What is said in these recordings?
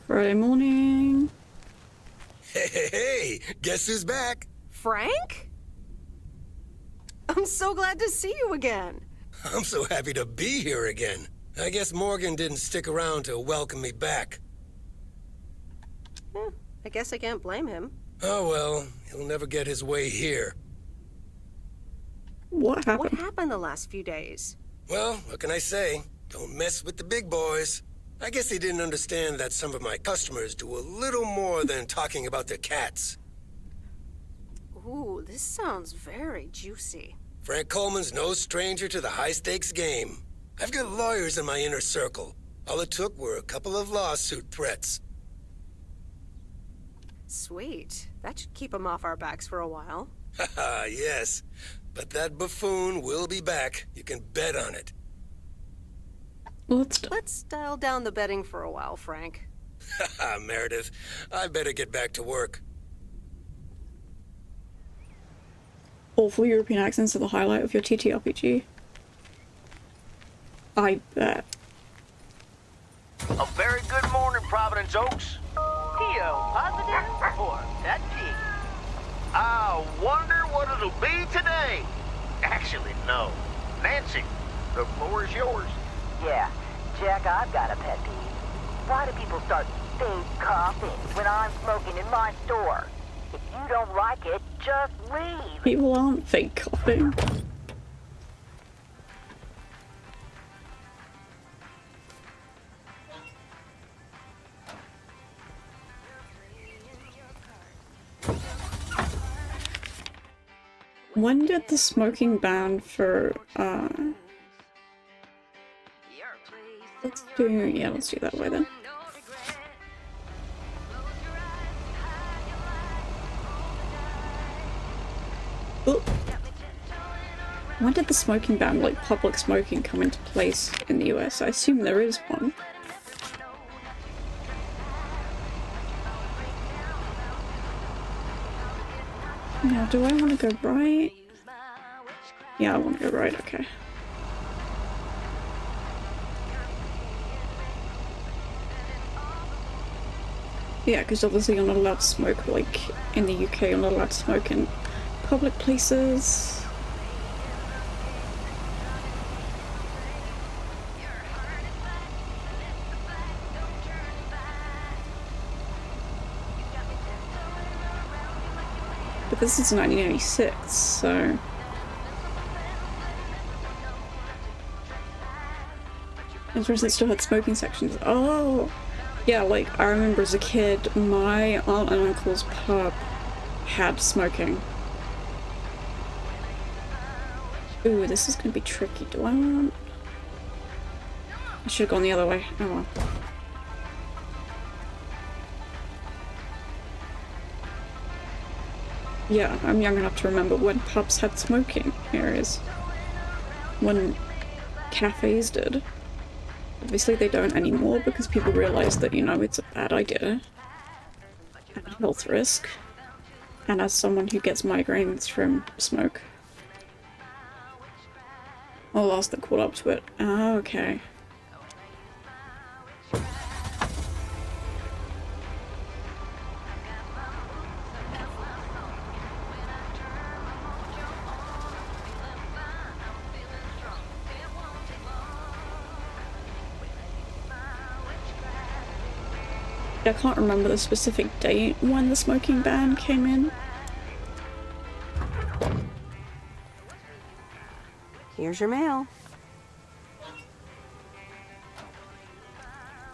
Friday morning. Hey, guess who's back? Frank? I'm so glad to see you again. I'm so happy to be here again. I guess Morgan didn't stick around to welcome me back. I guess I can't blame him. Oh well, he'll never get his way here. What happened? What happened the last few days? Well, what can I say? Don't mess with the big boys. I guess he didn't understand that some of my customers do a little more than talking about their cats. Ooh, this sounds very juicy. Frank Coleman's no stranger to the high-stakes game. I've got lawyers in my inner circle. All it took were a couple of lawsuit threats. Sweet. That should keep him off our backs for a while. Haha, yes. But that buffoon will be back. You can bet on it. Let's dial down the betting for a while, Frank. Haha, Meredith. I better get back to work. Awful European accents are the highlight of your TTRPG. I bet. A very good morning, Providence Oaks. P.O. positive or that P? I wonder what it'll be today. Actually, no. Nancy, the floor is yours. Yeah, Jack, I've got a pet peeve. Why do people start fake coughing when I'm smoking in my store? If you don't like it, just leave. People aren't fake coughing. When did the smoking ban for, let's do that way then. Ooh. When did the smoking ban, like public smoking, come into place in the US? I assume there is one. Now, do I want to go right? Yeah, I want to go right, okay. Yeah, because obviously you're not allowed to smoke, like, in the UK, you're not allowed to smoke in public places. But this is 1986, so... And for instance, still had smoking sections. Oh! Yeah, like, I remember as a kid, my aunt and uncle's pub had smoking. Ooh, this is gonna be tricky. Do I want... I should've gone the other way. Oh well. Yeah, I'm young enough to remember when pubs had smoking areas. When cafes did. Obviously they don't anymore because people realise that, you know, it's a bad idea. And a health risk. And as someone who gets migraines from smoke. I'll ask that caught up to it. Ah, okay. I can't remember the specific date when the smoking ban came in. Here's your mail.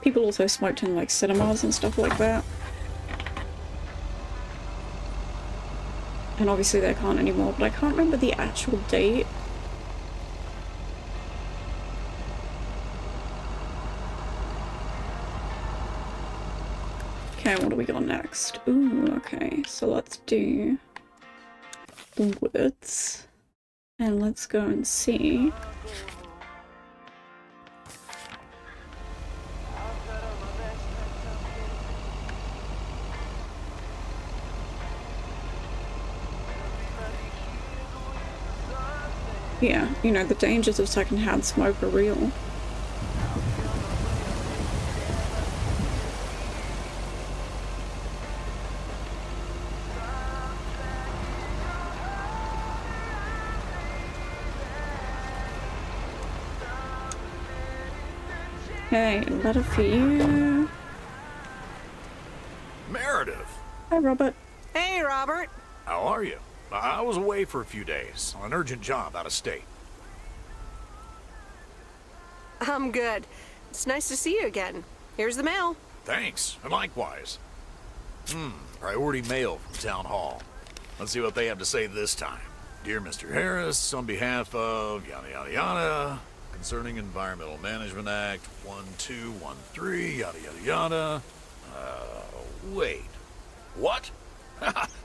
People also smoked in like cinemas and stuff like that. And obviously they can't anymore, but I can't remember the actual date. Okay, what do we got next? Ooh, okay, so let's do Woods. And let's go and see. Yeah, you know, the dangers of secondhand smoke are real. Okay, letter for you. Meredith, Hi, Robert. Hey, Robert. how are you? I was away for a few days on an urgent job out of state. I'm good. It's nice to see you again. Here's the mail. Thanks, and likewise. Priority mail from Town Hall. Let's see what they have to say this time. Dear Mr. Harris, on behalf of yada yada yada, concerning Environmental Management Act 1213, yada yada yada. Wait. What?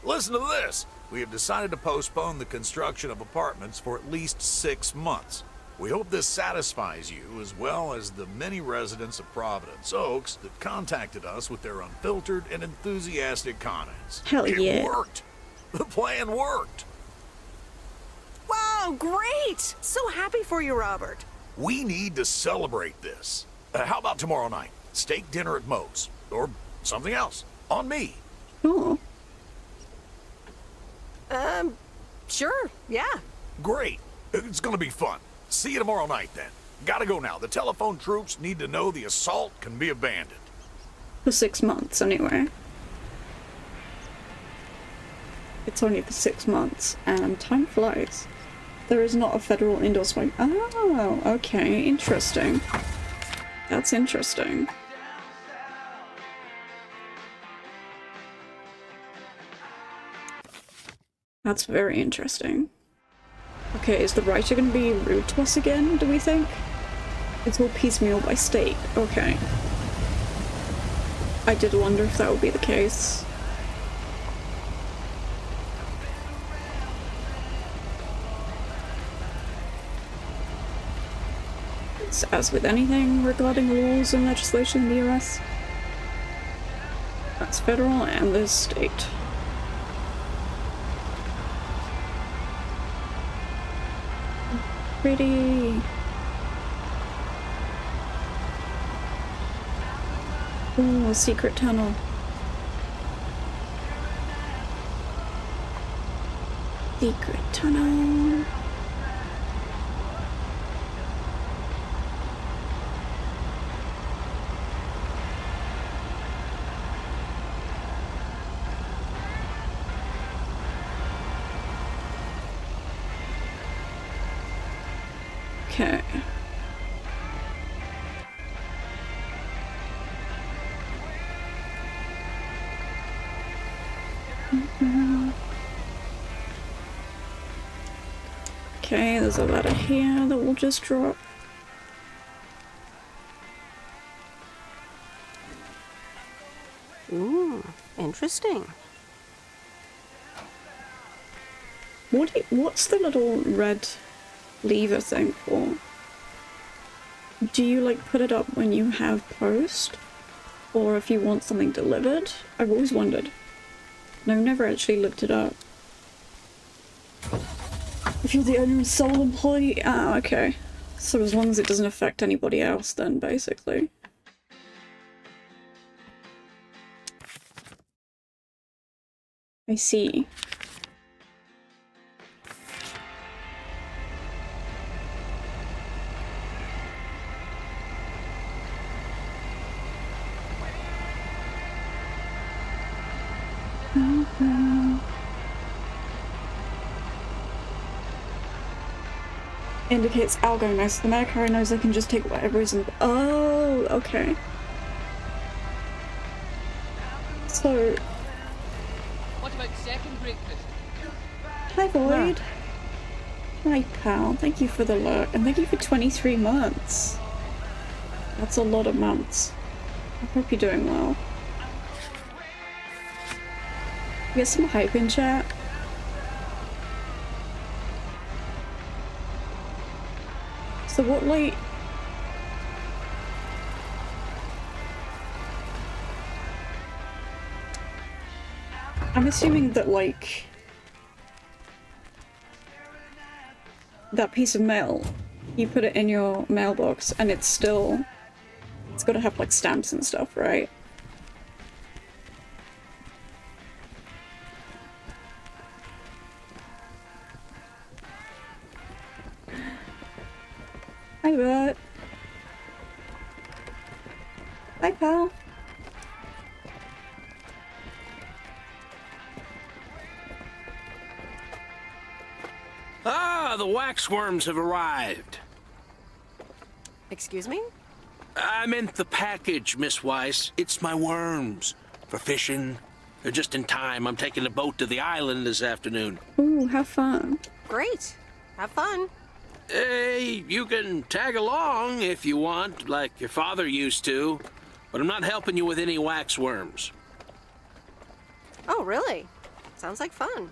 Listen to this. We have decided to postpone the construction of apartments for at least 6 months. We hope this satisfies you as well as the many residents of Providence Oaks that contacted us with their unfiltered and enthusiastic comments. Hell yeah. It worked. The plan worked. Wow, great! So happy for you, Robert. We need to celebrate this. How about tomorrow night? Steak dinner at Moe's. Or something else. On me. Oh, Sure, yeah. Great. It's gonna be fun. See you tomorrow night then. Gotta go now. The telephone troops need to know the assault can be abandoned. for 6 months anyway. It's only for 6 months, and time flies. There is not a federal indoor smoke. Oh, okay, interesting. That's interesting. That's very interesting. Okay, is the writer gonna be rude to us again, do we think? It's all piecemeal by state. Okay. I did wonder if that would be the case. It's as with anything regarding laws and legislation in the US. That's federal and there's state. Pretty. Ooh, a secret tunnel. Secret tunnel. Okay. Okay, there's a ladder here that we'll just drop. Ooh, interesting. What's the little red lever thing for? Do you like put it up when you have post? Or if you want something delivered? I've always wondered. And I've never actually looked it up. If you're the owner and sole employee, ah, okay. So as long as it doesn't affect anybody else then, basically. I see. Indicates algo knows. The Medicare knows they can just take whatever is in. Oh, okay. So. What about second breakfast? Hi, Void. Hi, pal. Thank you for the alert, and thank you for 23 months. That's a lot of months. I hope you're doing well. Get some hype in chat. So what, like... I'm assuming that, like... that piece of mail, you put it in your mailbox and it's still... it's gotta have, like, stamps and stuff, right? Hi, Bert. Hi, pal. Ah, the waxworms have arrived. Excuse me? I meant the package, Miss Weiss. It's my worms. For fishing. They're just in time. I'm taking the boat to the island this afternoon. Ooh, how fun. Great. Have fun. Hey, you can tag along if you want, like your father used to. But I'm not helping you with any waxworms. Oh, really? Sounds like fun.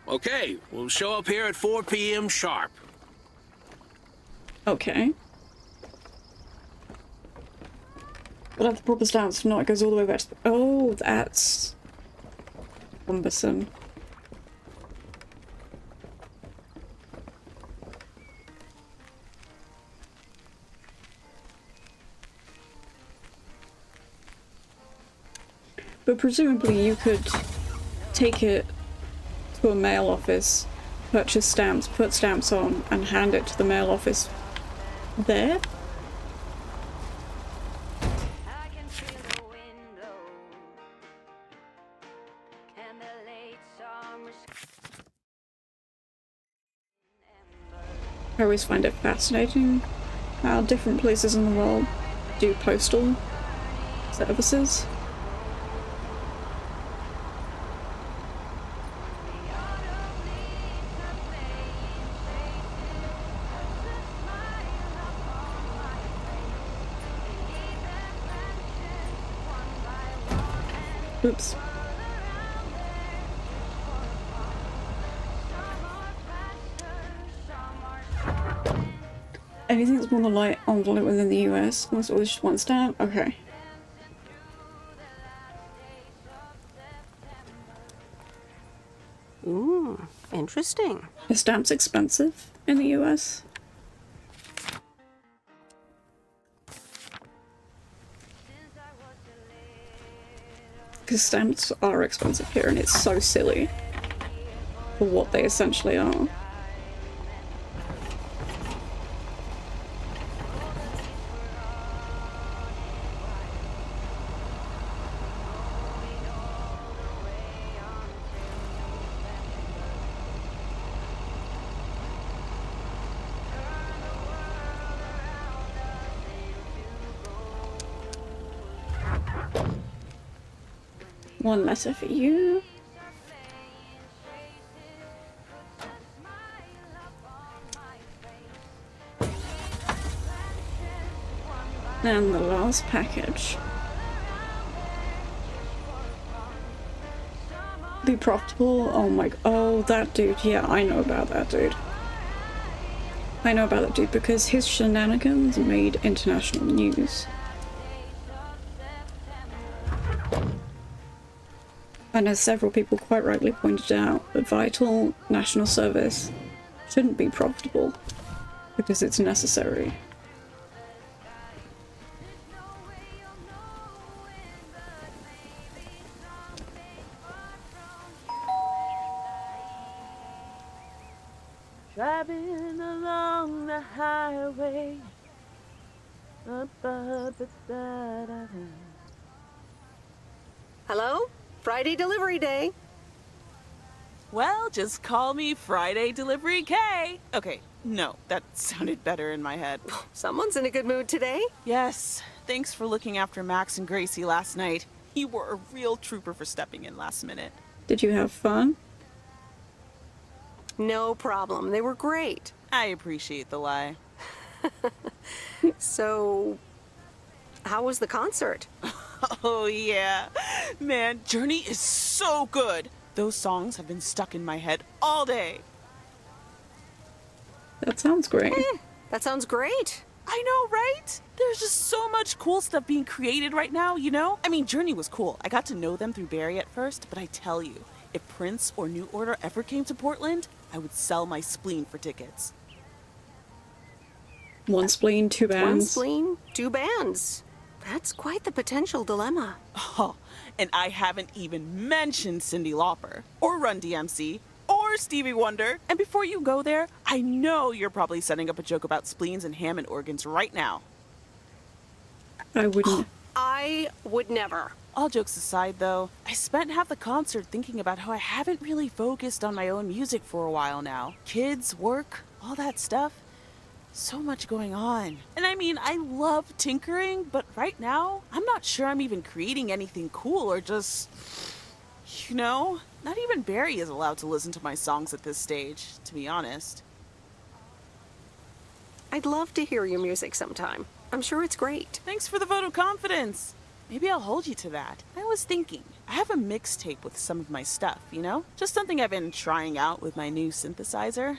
Okay, we'll show up here at 4 p.m. sharp. Okay. We'll have the proper stance. If not, it goes all the way back to... Oh, that's... cumbersome. But presumably you could take it to a mail office, purchase stamps, put stamps on, and hand it to the mail office there? I always find it fascinating how different places in the world do postal services. Oops. Anything that's more than light envelope within the US, almost always just one stamp. Okay. Ooh, interesting. Are stamps expensive in the US? Because stamps are expensive here and it's so silly for what they essentially are. One letter for you. And the last package. Be profitable. Oh my. Oh, that dude. Yeah, I know about that dude. I know about that dude because his shenanigans made international news. And as several people quite rightly pointed out, that vital national service shouldn't be profitable because it's necessary. Driving along the highway. Hello? Friday delivery day. Well, just call me Friday Delivery K. Okay, no, that sounded better in my head. Someone's in a good mood today. Yes, thanks for looking after Max and Gracie last night. You were a real trooper for stepping in last minute. Did you have fun? No problem. They were great. I appreciate the lie. So, how was the concert? Oh, yeah. Man, Journey is so good. Those songs have been stuck in my head all day. That sounds great. That sounds great. I know, right? There's just so much cool stuff being created right now, you know? I mean, Journey was cool. I got to know them through Barry at first, but I tell you, if Prince or New Order ever came to Portland, I would sell my spleen for tickets. One spleen, two bands. One spleen, two bands. That's quite the potential dilemma. Oh, and I haven't even mentioned Cyndi Lauper, or Run DMC, or Stevie Wonder. And before you go there, I know you're probably setting up a joke about spleens and Hammond organs right now. I wouldn't. I I would never. All jokes aside, though, I spent half the concert thinking about how I haven't really focused on my own music for a while now. Kids, work, all that stuff. So much going on. And I mean, I love tinkering, but right now, I'm not sure I'm even creating anything cool or just, you know, not even Barry is allowed to listen to my songs at this stage, to be honest. I'd love to hear your music sometime. I'm sure it's great. Thanks for the vote of confidence. Maybe I'll hold you to that. I was thinking, I have a mixtape with some of my stuff, you know? Just something I've been trying out with my new synthesizer.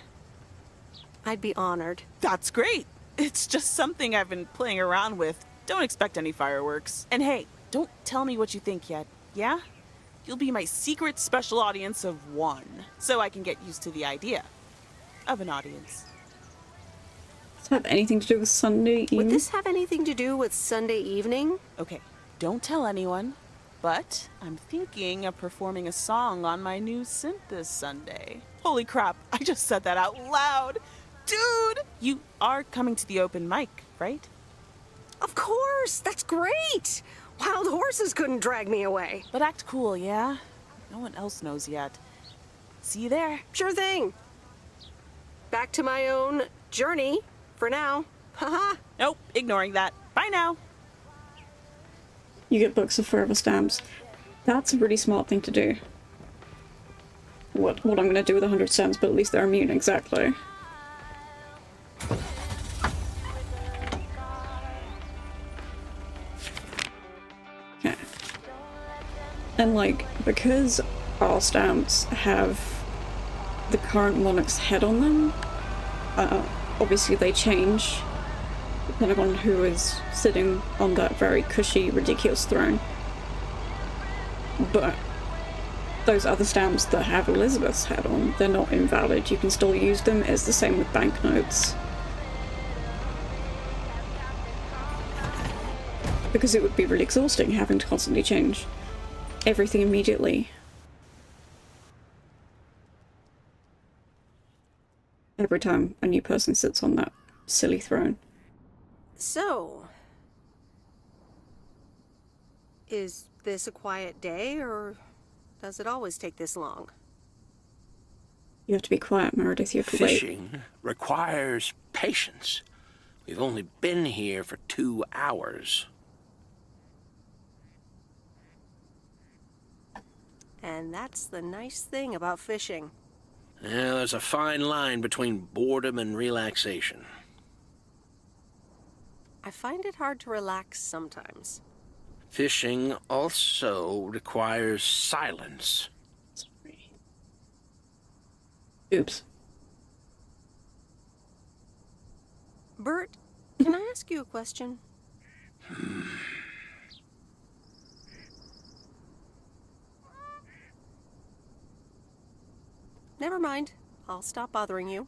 I'd be honored. That's great. It's just something I've been playing around with. Don't expect any fireworks. And hey, don't tell me what you think yet, yeah? You'll be my secret special audience of one, so I can get used to the idea of an audience. Does it have anything to do with Sunday evening? Would this have anything to do with Sunday evening? Okay, don't tell anyone, but I'm thinking of performing a song on my new synth this Sunday. Holy crap, I just said that out loud. Dude! You are coming to the open mic, right? Of course! That's great! Wild horses couldn't drag me away. But act cool, yeah? No one else knows yet. See you there. Sure thing. Back to my own journey for now. Haha. Nope, ignoring that. Bye now. You get books of forever stamps. That's a really smart thing to do. What I'm gonna do with 100 stamps, but at least they're immune, exactly. Okay. And like, because our stamps have the current monarch's head on them, obviously they change depending on who is sitting on that very cushy, ridiculous throne. But those other stamps that have Elizabeth's head on, they're not invalid. You can still use them. It's the same with banknotes. Because it would be really exhausting having to constantly change everything immediately. Every time a new person sits on that silly throne. So, is this a quiet day, or does it always take this long? You have to be quiet, Meredith. You have to wait. Fishing requires patience. We've only been here for 2 hours. And that's the nice thing about fishing. Yeah, there's a fine line between boredom and relaxation. I find it hard to relax sometimes. Fishing also requires silence. Sorry. Oops. Bert, can I ask you a question? Never mind. I'll stop bothering you.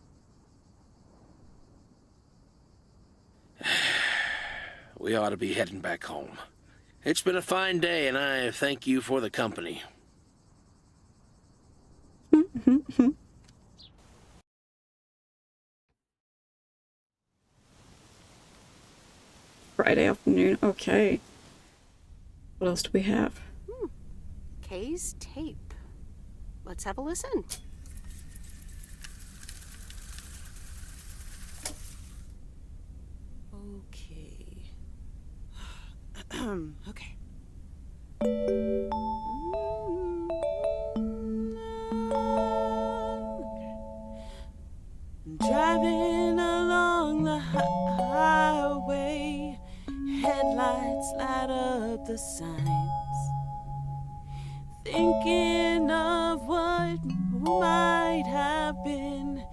We ought to be heading back home. It's been a fine day, and I thank you for the company. Friday afternoon. Okay. What else do we have? Kay's tape. Let's have a listen. Okay. Driving along the highway, headlights light up the signs, thinking of what might have been.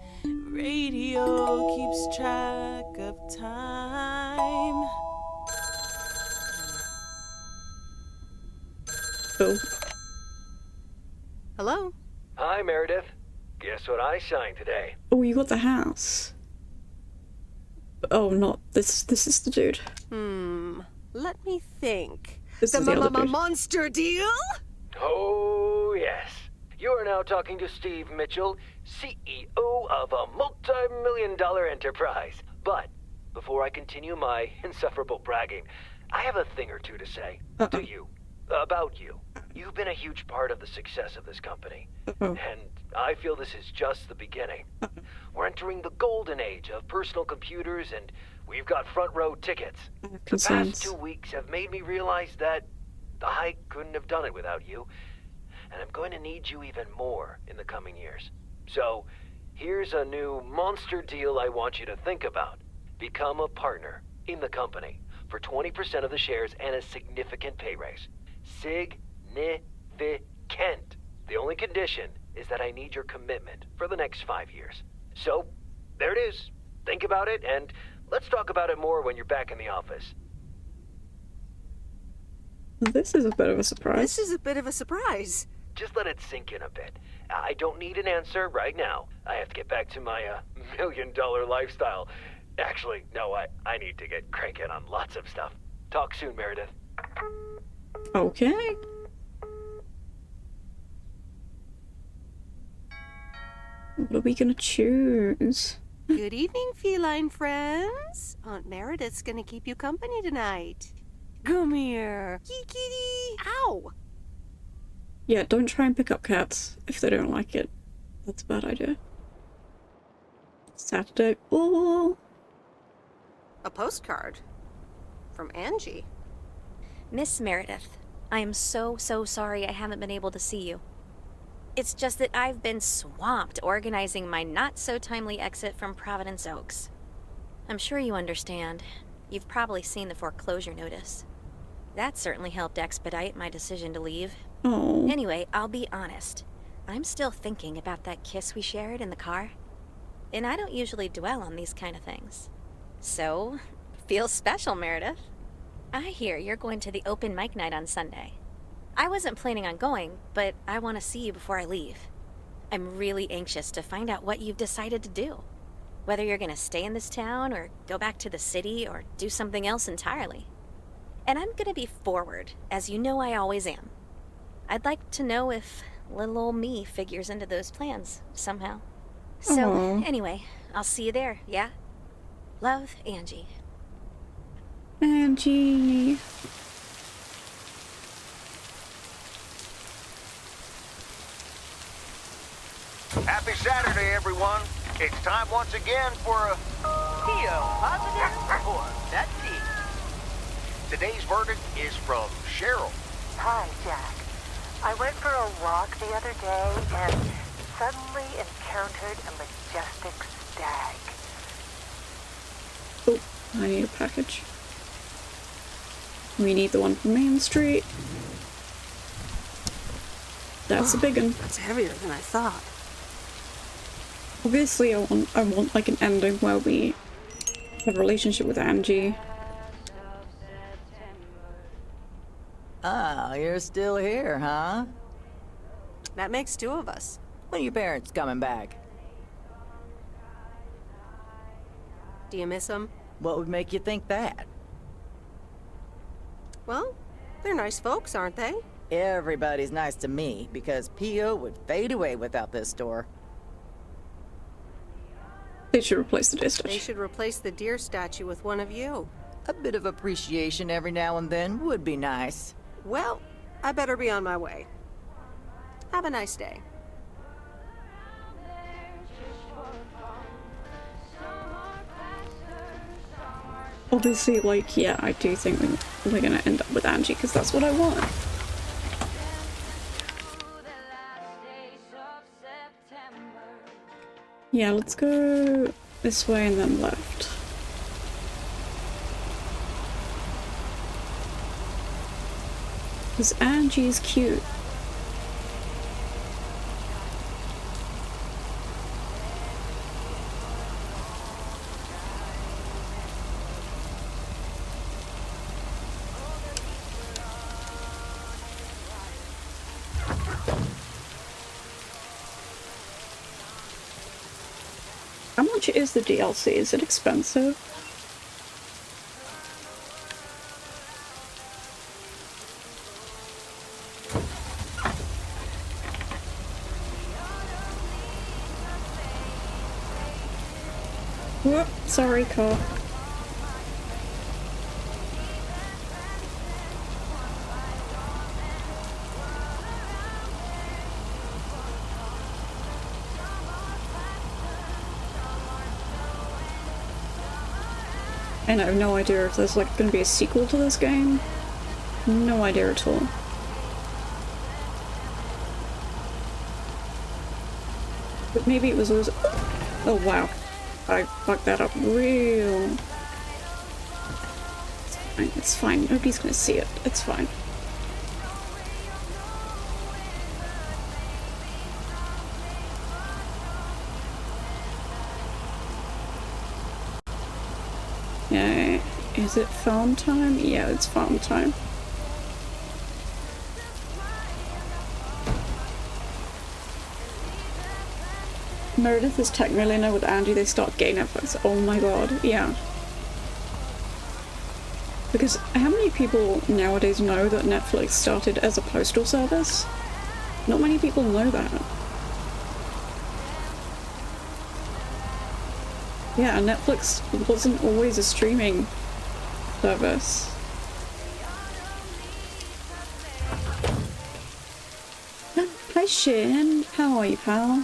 Radio keeps track of time. Oh. Hello? Hi, Meredith. Guess what I signed today? Oh, you got the house. Oh, not this. This is the dude. Let me think. This is the other dude. Monster deal? Oh, yes. You are now talking to Steve Mitchell, CEO of a multi-million-dollar enterprise. But before I continue my insufferable bragging, I have a thing or two to say to you, about you. You've been a huge part of the success of this company, and I feel this is just the beginning. We're entering the golden age of personal computers, and we've got front row tickets. The past 2 weeks have made me realize that I couldn't have done it without you, and I'm going to need you even more in the coming years. So, here's a new monster deal I want you to think about. Become a partner in the company for 20% of the shares and a significant pay raise. Significant. The only condition is that I need your commitment for the next 5 years. So, there it is. Think about it, and let's talk about it more when you're back in the office. This is a bit of a surprise. This is a bit of a surprise. Just let it sink in a bit. I don't need an answer right now. I have to get back to my $1 million lifestyle. Actually, no, I need to get cranking on lots of stuff. Talk soon, Meredith. Okay. What are we gonna choose? Good evening, feline friends. Aunt Meredith's gonna keep you company tonight. Come here. Kitty. Ow! Yeah, don't try and pick up cats if they don't like it. That's a bad idea. Saturday. Oh! A postcard. From Angie. Miss Meredith, I am so sorry I haven't been able to see you. It's just that I've been swamped organizing my not-so-timely exit from Providence Oaks. I'm sure you understand. You've probably seen the foreclosure notice. That certainly helped expedite my decision to leave. Oh. Anyway, I'll be honest. I'm still thinking about that kiss we shared in the car. And I don't usually dwell on these kind of things. So, feels special, Meredith. I hear you're going to the open mic night on Sunday. I wasn't planning on going, but I want to see you before I leave. I'm really anxious to find out what you've decided to do. Whether you're going to stay in this town, or go back to the city, or do something else entirely. And I'm going to be forward, as you know I always am. I'd like to know if little old me figures into those plans, somehow. So, anyway, I'll see you there, yeah? Love, Angie. Angie. Happy Saturday, everyone. It's time once again for a PO positive or that T. Today's verdict is from Cheryl. Hi, Jack. I went for a walk the other day and suddenly encountered a majestic stag. Oh, I need a package. We need the one from Main Street. That's a big one. It's heavier than I thought. Obviously, I want like an ending where we have a relationship with Angie. Ah, you're still here, huh? That makes 2 of us. When are your parents coming back? Do you miss them? What would make you think that? Well, they're nice folks, aren't they? Everybody's nice to me, because P.O. would fade away without this store. They should replace the deer statue. They should replace the deer statue with one of you. A bit of appreciation every now and then would be nice. Well, I better be on my way. Have a nice day. Obviously, like, yeah, I do think we're gonna end up with Angie, because that's what I want. Yeah, let's go this way and then left. Because Angie's cute. How much is the DLC? Is it expensive? Whoop, sorry, car. And I have no idea if there's like gonna be a sequel to this game. No idea at all. But maybe it was always— oh wow. I fucked that up real. It's fine, it's fine. Nobody's gonna see it. It's fine. Yeah, is it farm time? Yeah, it's farm time. Meredith is tech millionaire with Andy, they start gay Netflix. Oh my god, yeah. Because how many people nowadays know that Netflix started as a postal service? Not many people know that. Yeah, Netflix wasn't always a streaming service. Hi Shin, how are you, pal?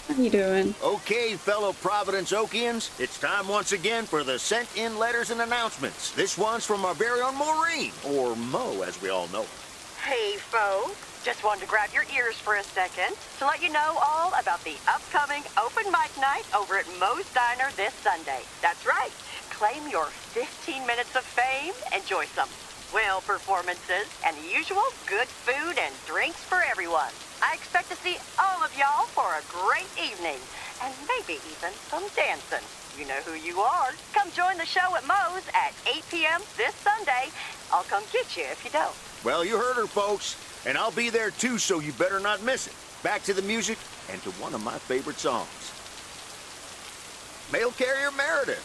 How you doing? Okay, fellow Providence Okians, it's time once again for the sent-in letters and announcements. This one's from our very own Maureen, or Mo as we all know her. Hey, folks. Just wanted to grab your ears for a second to let you know all about the upcoming open mic night over at Moe's Diner this Sunday. That's right. Claim your 15 minutes of fame. Enjoy some swell performances and the usual good food and drinks for everyone. I expect to see all of y'all for a great evening and maybe even some dancing. You know who you are. Come join the show at Moe's at 8 p.m. this Sunday. I'll come get you if you don't. Well, you heard her, folks. And I'll be there too, so you better not miss it. Back to the music and to one of my favorite songs. Mail Carrier Meredith.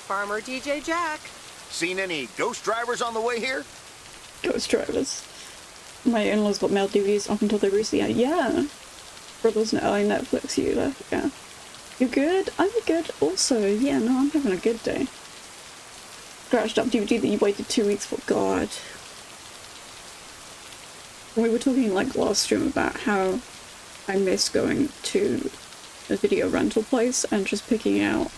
Farmer DJ Jack. Seen any ghost drivers on the way here? Ghost drivers. My in-laws got mail DVDs up until they recently— yeah. Brothers and early Netflix user, yeah. You good? I'm good also. Yeah, no, I'm having a good day. Scratched up DVD that you waited 2 weeks for. God. We were talking like last stream about how I miss going to a video rental place and just picking out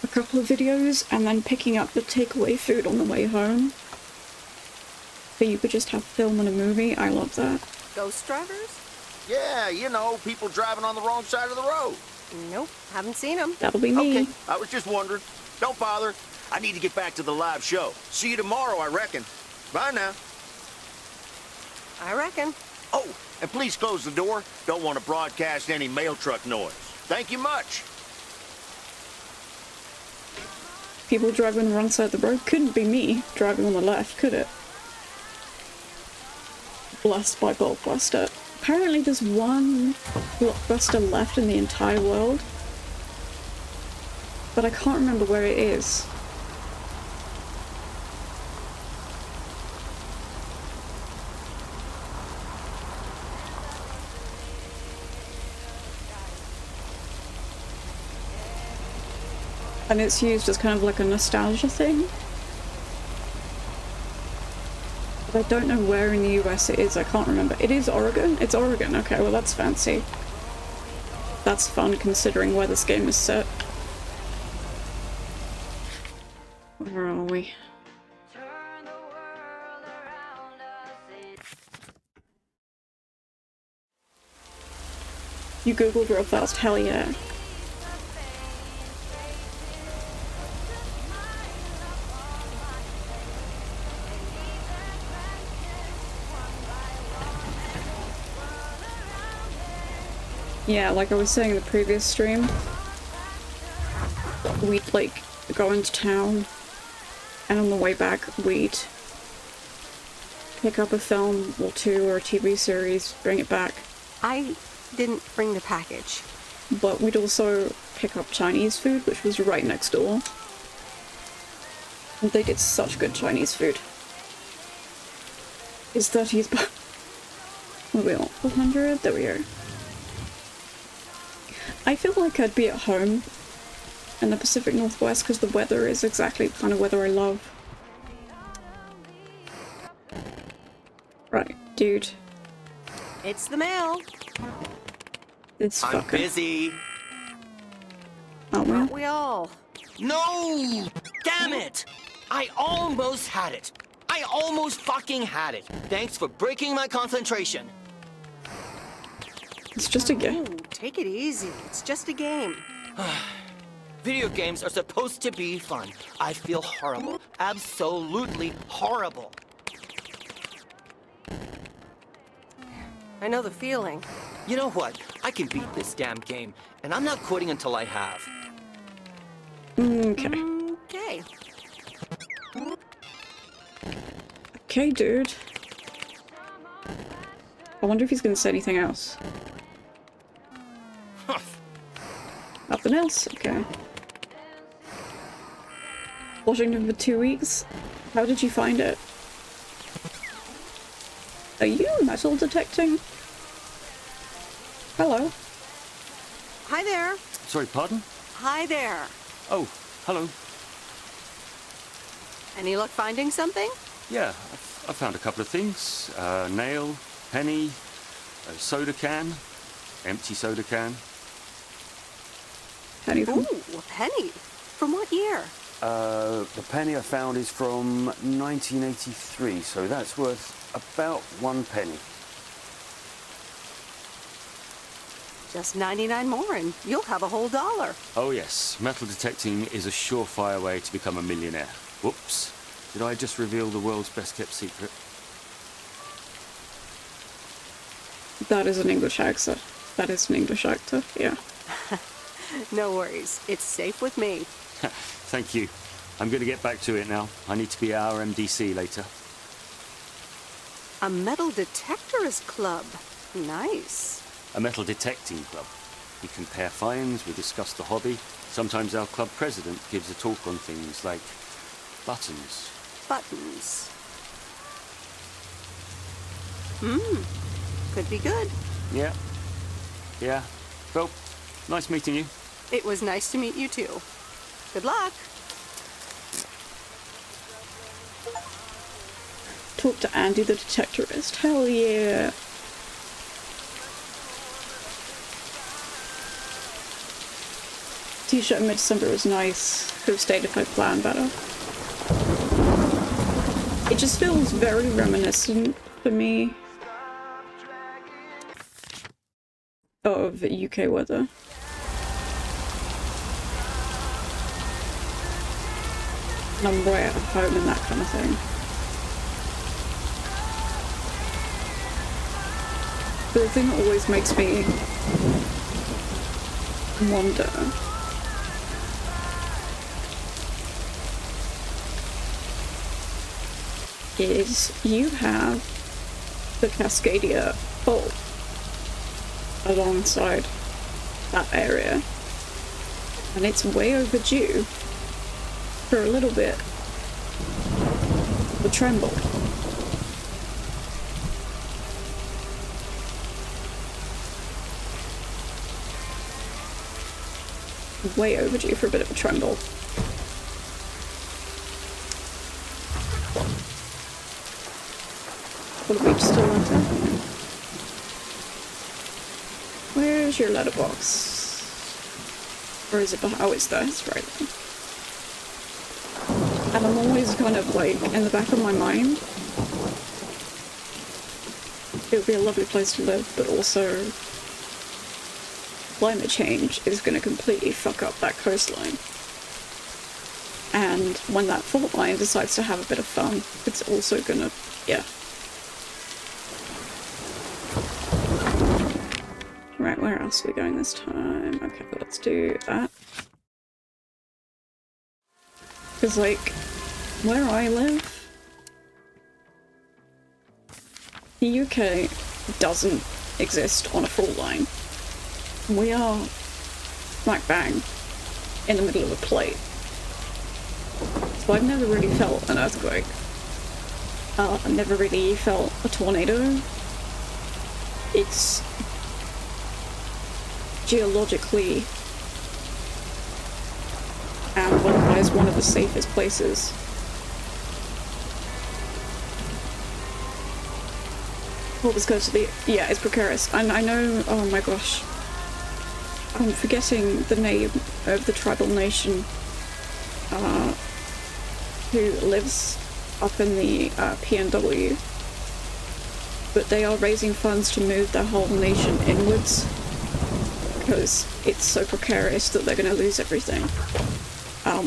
a couple of videos and then picking up the takeaway food on the way home. So you could just have film and a movie. I love that. Ghost drivers? Yeah, you know, people driving on the wrong side of the road. Nope, haven't seen them. That'll be me. Okay, I was just wondering. Don't bother. I need to get back to the live show. See you tomorrow, I reckon. Bye now. I reckon. Oh, and please close the door. Don't want to broadcast any mail truck noise. Thank you much. People driving on the wrong side of the road? Couldn't be me driving on the left, could it? Blessed by Blockbuster. Apparently there's one Blockbuster left in the entire world. But I can't remember where it is. And it's used as kind of like a nostalgia thing. But I don't know where in the US it is, I can't remember. It is Oregon? It's Oregon, okay, well that's fancy. That's fun considering where this game is set. Where are we? You googled real fast, hell yeah. Yeah, like I was saying in the previous stream, we'd like go into town and on the way back we'd pick up a film or two or a TV series, bring it back. I didn't bring the package. But we'd also pick up Chinese food, which was right next door. And they did such good Chinese food. It's 30s, but what are we on? 400? There we go. I feel like I'd be at home in the Pacific Northwest because the weather is exactly the kind of weather I love. Right, dude. It's the mail. It's fucker. I'm busy. Aren't we? Aren't we all? No! Damn it! I almost had it. I almost fucking had it. Thanks for breaking my concentration. It's just a game. Ooh, take it easy. It's just a game. Video games are supposed to be fun. I feel horrible. Absolutely horrible. I know the feeling. You know what? I can beat this damn game, and I'm not quitting until I have. Okay. Okay. Okay, dude. I wonder if he's gonna say anything else. Nothing else? Okay. Washington for 2 weeks? How did you find it? Are you metal detecting? Hello. Hi there. Sorry, pardon? Hi there. Oh, hello. Any luck finding something? Yeah, I found a couple of things. Nail, penny, a soda can, empty soda can. Penny from? Ooh, a penny. From what year? The penny I found is from 1983, so that's worth about 1 penny. Just 99 more and you'll have a whole $1. Oh yes, metal detecting is a surefire way to become a millionaire. Whoops. Did I just reveal the world's best kept secret? That is an English actor. That is an English actor, yeah. No worries. It's safe with me. Thank you. I'm going to get back to it now. I need to be at our MDC later. A metal detectorist club. Nice. A metal detecting club. We compare finds, we discuss the hobby. Sometimes our club president gives a talk on things like buttons. Buttons. Could be good. Yeah. Yeah. Well, nice meeting you. It was nice to meet you too. Good luck. Talk to Andy the detectorist. Hell yeah. T-shirt in mid-December was nice. Could have stayed if I planned better. It just feels very reminiscent for me of UK weather. And I'm way at home and that kind of thing. But the thing that always makes me wonder is you have the Cascadia Fault alongside that area, and it's way overdue for a little bit of a tremble. Way overdue for a bit of a tremble. What have we still left out? Where's your letterbox? Or is it behind? Oh, it's there. It's right there. And I'm always kind of like, in the back of my mind, it would be a lovely place to live, but also climate change is going to completely fuck up that coastline. And when that fault line decides to have a bit of fun, it's also going to, yeah. Right, where else are we going this time? Okay, let's do that. Because, like, where I live, the UK doesn't exist on a fault line. We are smack bang in the middle of a plate. So I've never really felt an earthquake. I've never really felt a tornado. It's geologically and otherwise one of the safest places. Well, this goes to the... yeah, it's precarious. And I know... oh my gosh. I'm forgetting the name of the tribal nation who lives up in the PNW, but they are raising funds to move their whole nation inwards because it's so precarious that they're going to lose everything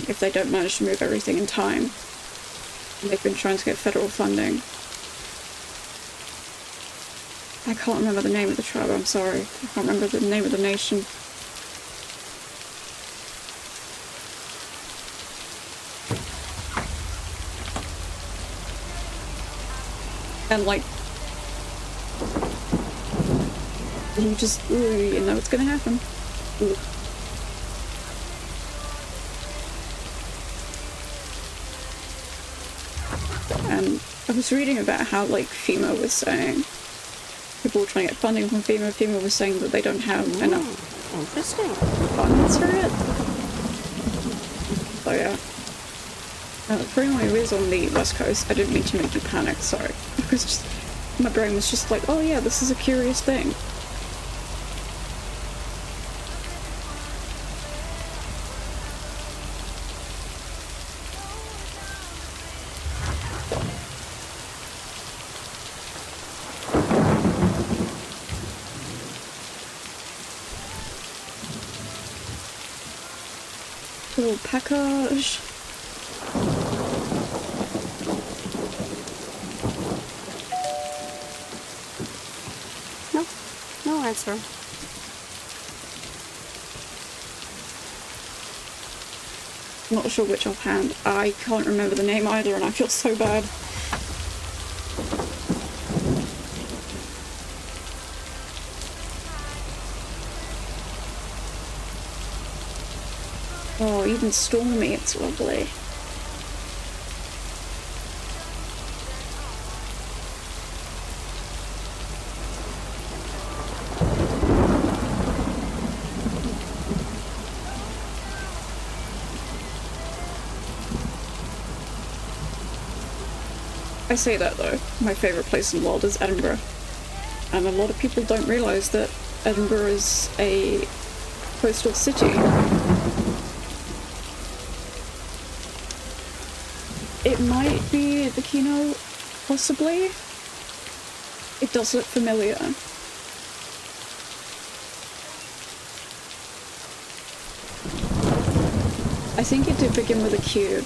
if they don't manage to move everything in time. And they've been trying to get federal funding. I can't remember the name of the tribe, I'm sorry. I can't remember the name of the nation. And like, you just, ooh, you know it's gonna happen. Ooh. And I was reading about how, like, FEMA was saying, people were trying to get funding from FEMA. FEMA was saying that they don't have enough funds for it. So yeah. For anyone who is on the West Coast, I didn't mean to make you panic, sorry. Because just, my brain was just like, oh yeah, this is a curious thing. Little package. No answer. I'm not sure which offhand. I can't remember the name either, and I feel so bad. Oh, even stormy, it's lovely. I say that though, my favourite place in the world is Edinburgh. And a lot of people don't realise that Edinburgh is a coastal city. It might be the Kino, possibly. It does look familiar. I think it did begin with a Q.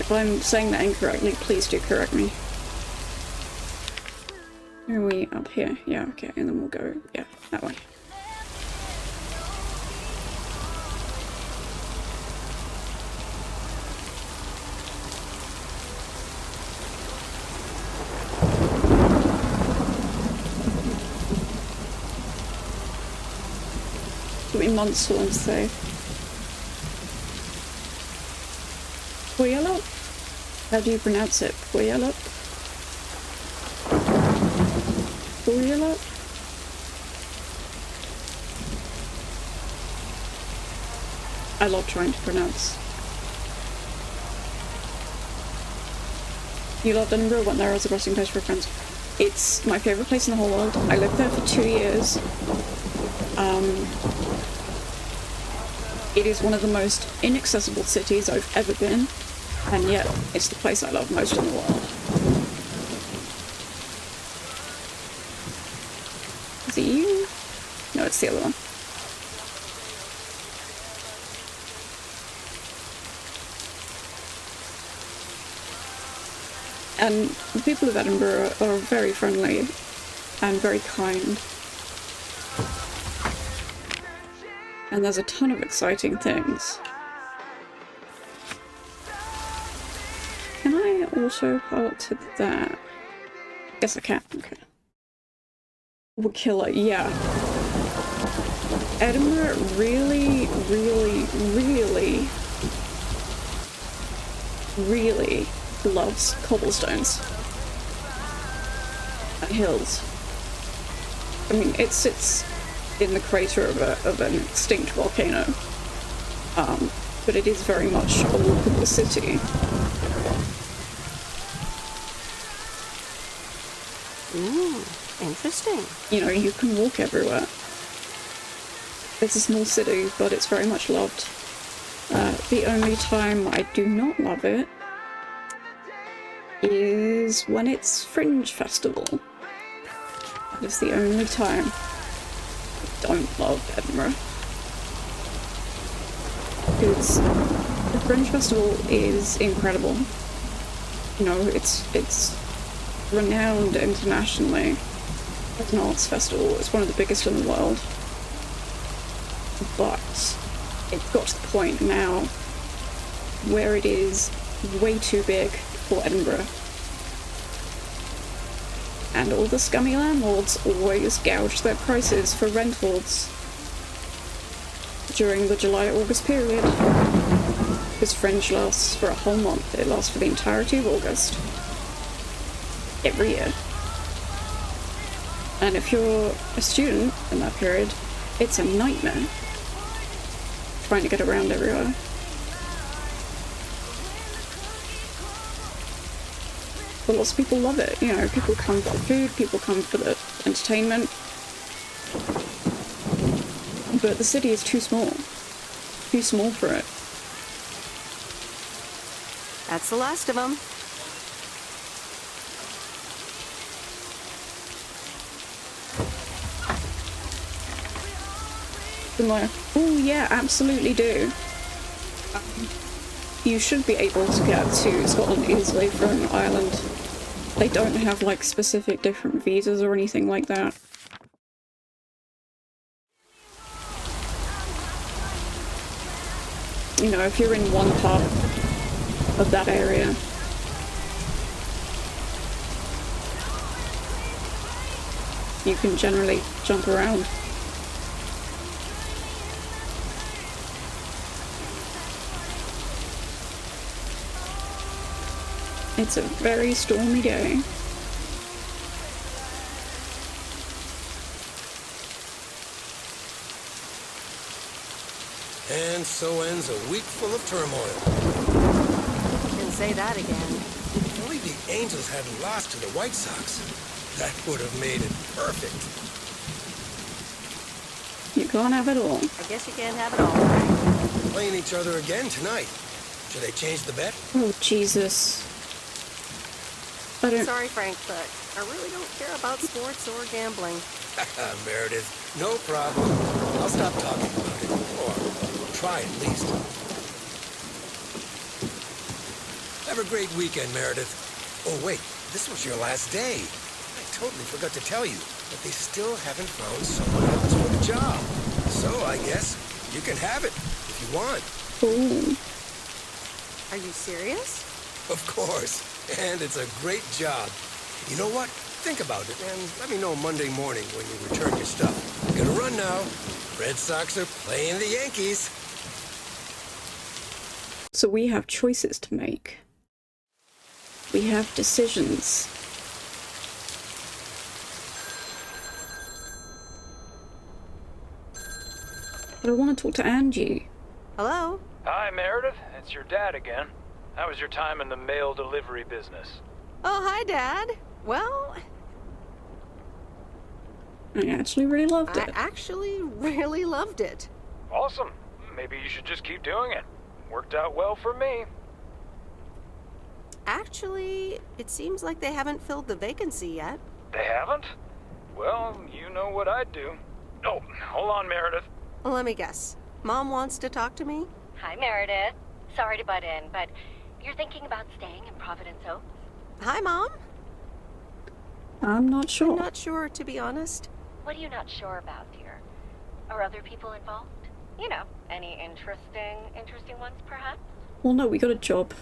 If I'm saying that incorrectly, please do correct me. Are we up here? Yeah, okay, and then we'll go, yeah, that way. It'll be months for them to say. Puyallup? How do you pronounce it? Puyallup? Puyallup? I love trying to pronounce. You loved Edinburgh, went there as a resting place for friends. It's my favourite place in the whole world. I lived there for 2 years. It is one of the most inaccessible cities I've ever been, and yet it's the place I love most in the world. Is it you? No, it's the other one. And the people of Edinburgh are very friendly and very kind. And there's a ton of exciting things. Can I also halt to that? Yes, I can. Okay. We'll kill it. Yeah. Edinburgh really, really, really, really loves cobblestones and hills. I mean, it sits in the crater of an extinct volcano, but it is very much a walkable city. Ooh, interesting. You know, you can walk everywhere. It's a small city, but it's very much loved. The only time I do not love it is when it's Fringe Festival. It's the only time I don't love Edinburgh. Because the Fringe Festival is incredible. You know, it's renowned internationally as an arts festival. It's one of the biggest in the world. But it got to the point now where it is way too big for Edinburgh. And all the scummy landlords always gouge their prices for rentals during the July-August period. Because Fringe lasts for a whole month. It lasts for the entirety of August. Every year. And if you're a student in that period, it's a nightmare trying to get around everywhere. But lots of people love it. You know, people come for the food, people come for the entertainment. But the city is too small. Too small for it. That's the last of them. I'm like, oh yeah, absolutely do. You should be able to get to Scotland easily from Ireland. They don't have like specific different visas or anything like that. You know, if you're in one part of that area, you can generally jump around. It's a very stormy day. And so ends a week full of turmoil. Can say that again. If only the Angels hadn't lost to the White Sox. That would have made it perfect. You can't have it all. I guess you can't have it all. Playing each other again tonight. Should I change the bet? Oh, Jesus. Sorry, Frank, but I really don't care about sports or gambling. Meredith, no problem. I'll stop talking about it. Or try at least. Have a great weekend, Meredith. Oh, wait. This was your last day. I totally forgot to tell you, but they still haven't found someone else for the job. So I guess you can have it if you want. Ooh. Are you serious? Of course. And it's a great job. You know what? Think about it and let me know Monday morning when you return your stuff. Gotta run now. Red Sox are playing the Yankees. So we have choices to make. We have decisions. But I want to talk to Angie. Hello? Hi, Meredith. It's your dad again. How was your time in the mail delivery business? Oh, hi, Dad. Well, I actually really loved it. I actually really loved it. Awesome. Maybe you should just keep doing it. Worked out well for me. Actually, it seems like they haven't filled the vacancy yet. They haven't? Well, you know what I'd do. Oh, hold on, Meredith. Let me guess. Mom wants to talk to me? Hi, Meredith. Sorry to butt in, but you're thinking about staying in Providence Oaks? Hi, Mom. I'm not sure. I'm not sure, to be honest. What are you not sure about, dear? Are other people involved? You know, any interesting ones, perhaps? Well, no, we got a job.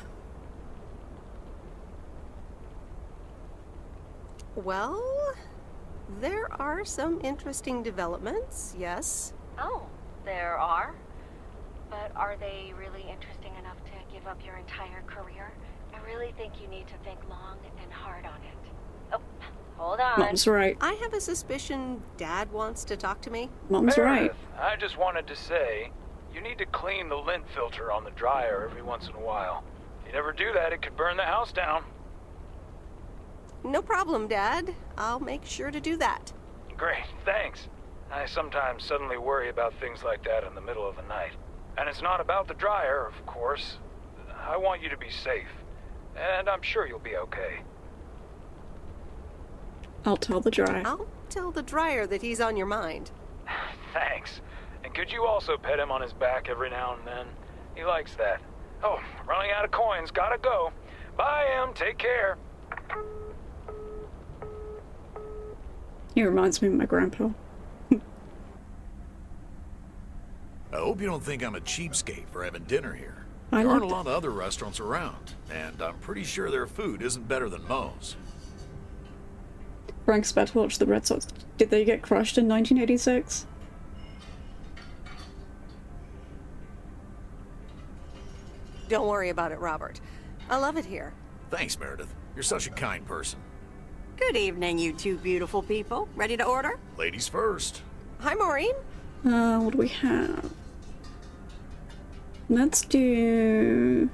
Well, there are some interesting developments, yes. Oh, there are? But are they really interesting enough to give up your entire career? I really think you need to think long and hard on it. Oh, hold on. Mom's right. I have a suspicion Dad wants to talk to me. Mom's Meredith, right. I just wanted to say, you need to clean the lint filter on the dryer every once in a while. If you never do that, it could burn the house down. No problem, Dad. I'll make sure to do that. Great, thanks. I sometimes suddenly worry about things like that in the middle of the night. And it's not about the dryer, of course. I want you to be safe. And I'm sure you'll be okay. I'll tell the dryer. I'll tell the dryer that he's on your mind. Thanks. And could you also pet him on his back every now and then? He likes that. Oh, running out of coins. Gotta go. Bye, Em. Take care. He reminds me of my grandpa. I hope you don't think I'm a cheapskate for having dinner here. I There aren't a like lot of other restaurants around, and I'm pretty sure their food isn't better than Moe's. Frank's about to watch the Red Sox. Did they get crushed in 1986? Don't worry about it, Robert. I love it here. Thanks, Meredith. You're such a kind person. Good evening, you two beautiful people. Ready to order? Ladies first. Hi, Maureen. What do we have? Let's do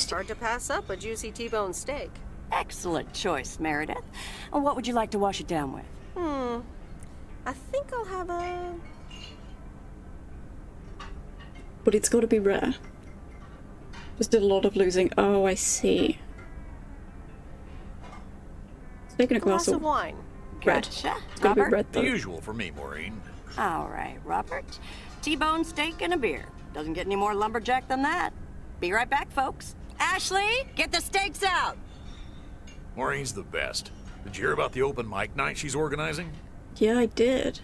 Hard to pass up a juicy T-bone steak. Excellent choice, Meredith. And what would you like to wash it down with? I think I'll have a... But it's got to be rare. Just did a lot of losing. Oh, I see. Taking a glass of wine. red. Gotcha. It's got to be Robert? red, The though. usual for me, Maureen. All right, Robert. T-bone steak and a beer. Doesn't get any more lumberjack than that. Be right back, folks. Ashley, get the steaks out! Maureen's the best. Did you hear about the open mic night she's organizing? Yeah, I did.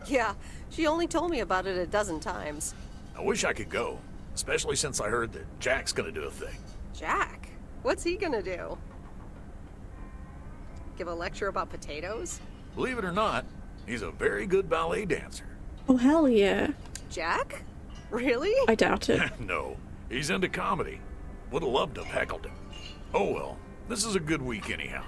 Yeah, she only told me about it a dozen times. I wish I could go, especially since I heard that Jack's gonna do a thing. Jack? What's he gonna do? Give a lecture about potatoes? Believe it or not, he's a very good ballet dancer. Oh, hell yeah. Jack? Really? I doubt it. No, he's into comedy. Would have loved to have heckled him. Oh well, this is a good week anyhow.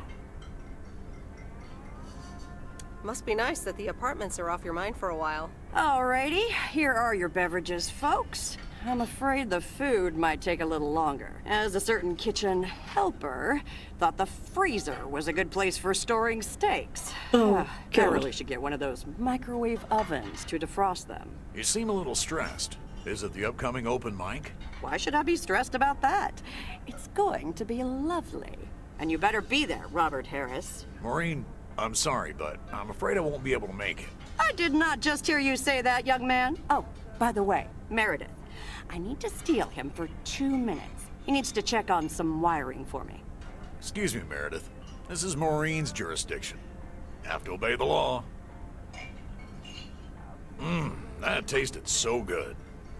Must be nice that the apartments are off your mind for a while. Alrighty, here are your beverages, folks. I'm afraid the food might take a little longer, as a certain kitchen helper thought the freezer was a good place for storing steaks. Oh, I God. really should get one of those microwave ovens to defrost them. You seem a little stressed. Is it the upcoming open mic? Why should I be stressed about that? It's going to be lovely. And you better be there, Robert Harris. Maureen, I'm sorry, but I'm afraid I won't be able to make it. I did not just hear you say that, young man. Oh, by the way, Meredith, I need to steal him for 2 minutes. He needs to check on some wiring for me. Excuse me, Meredith. This is Maureen's jurisdiction. Have to obey the law. That tasted so good.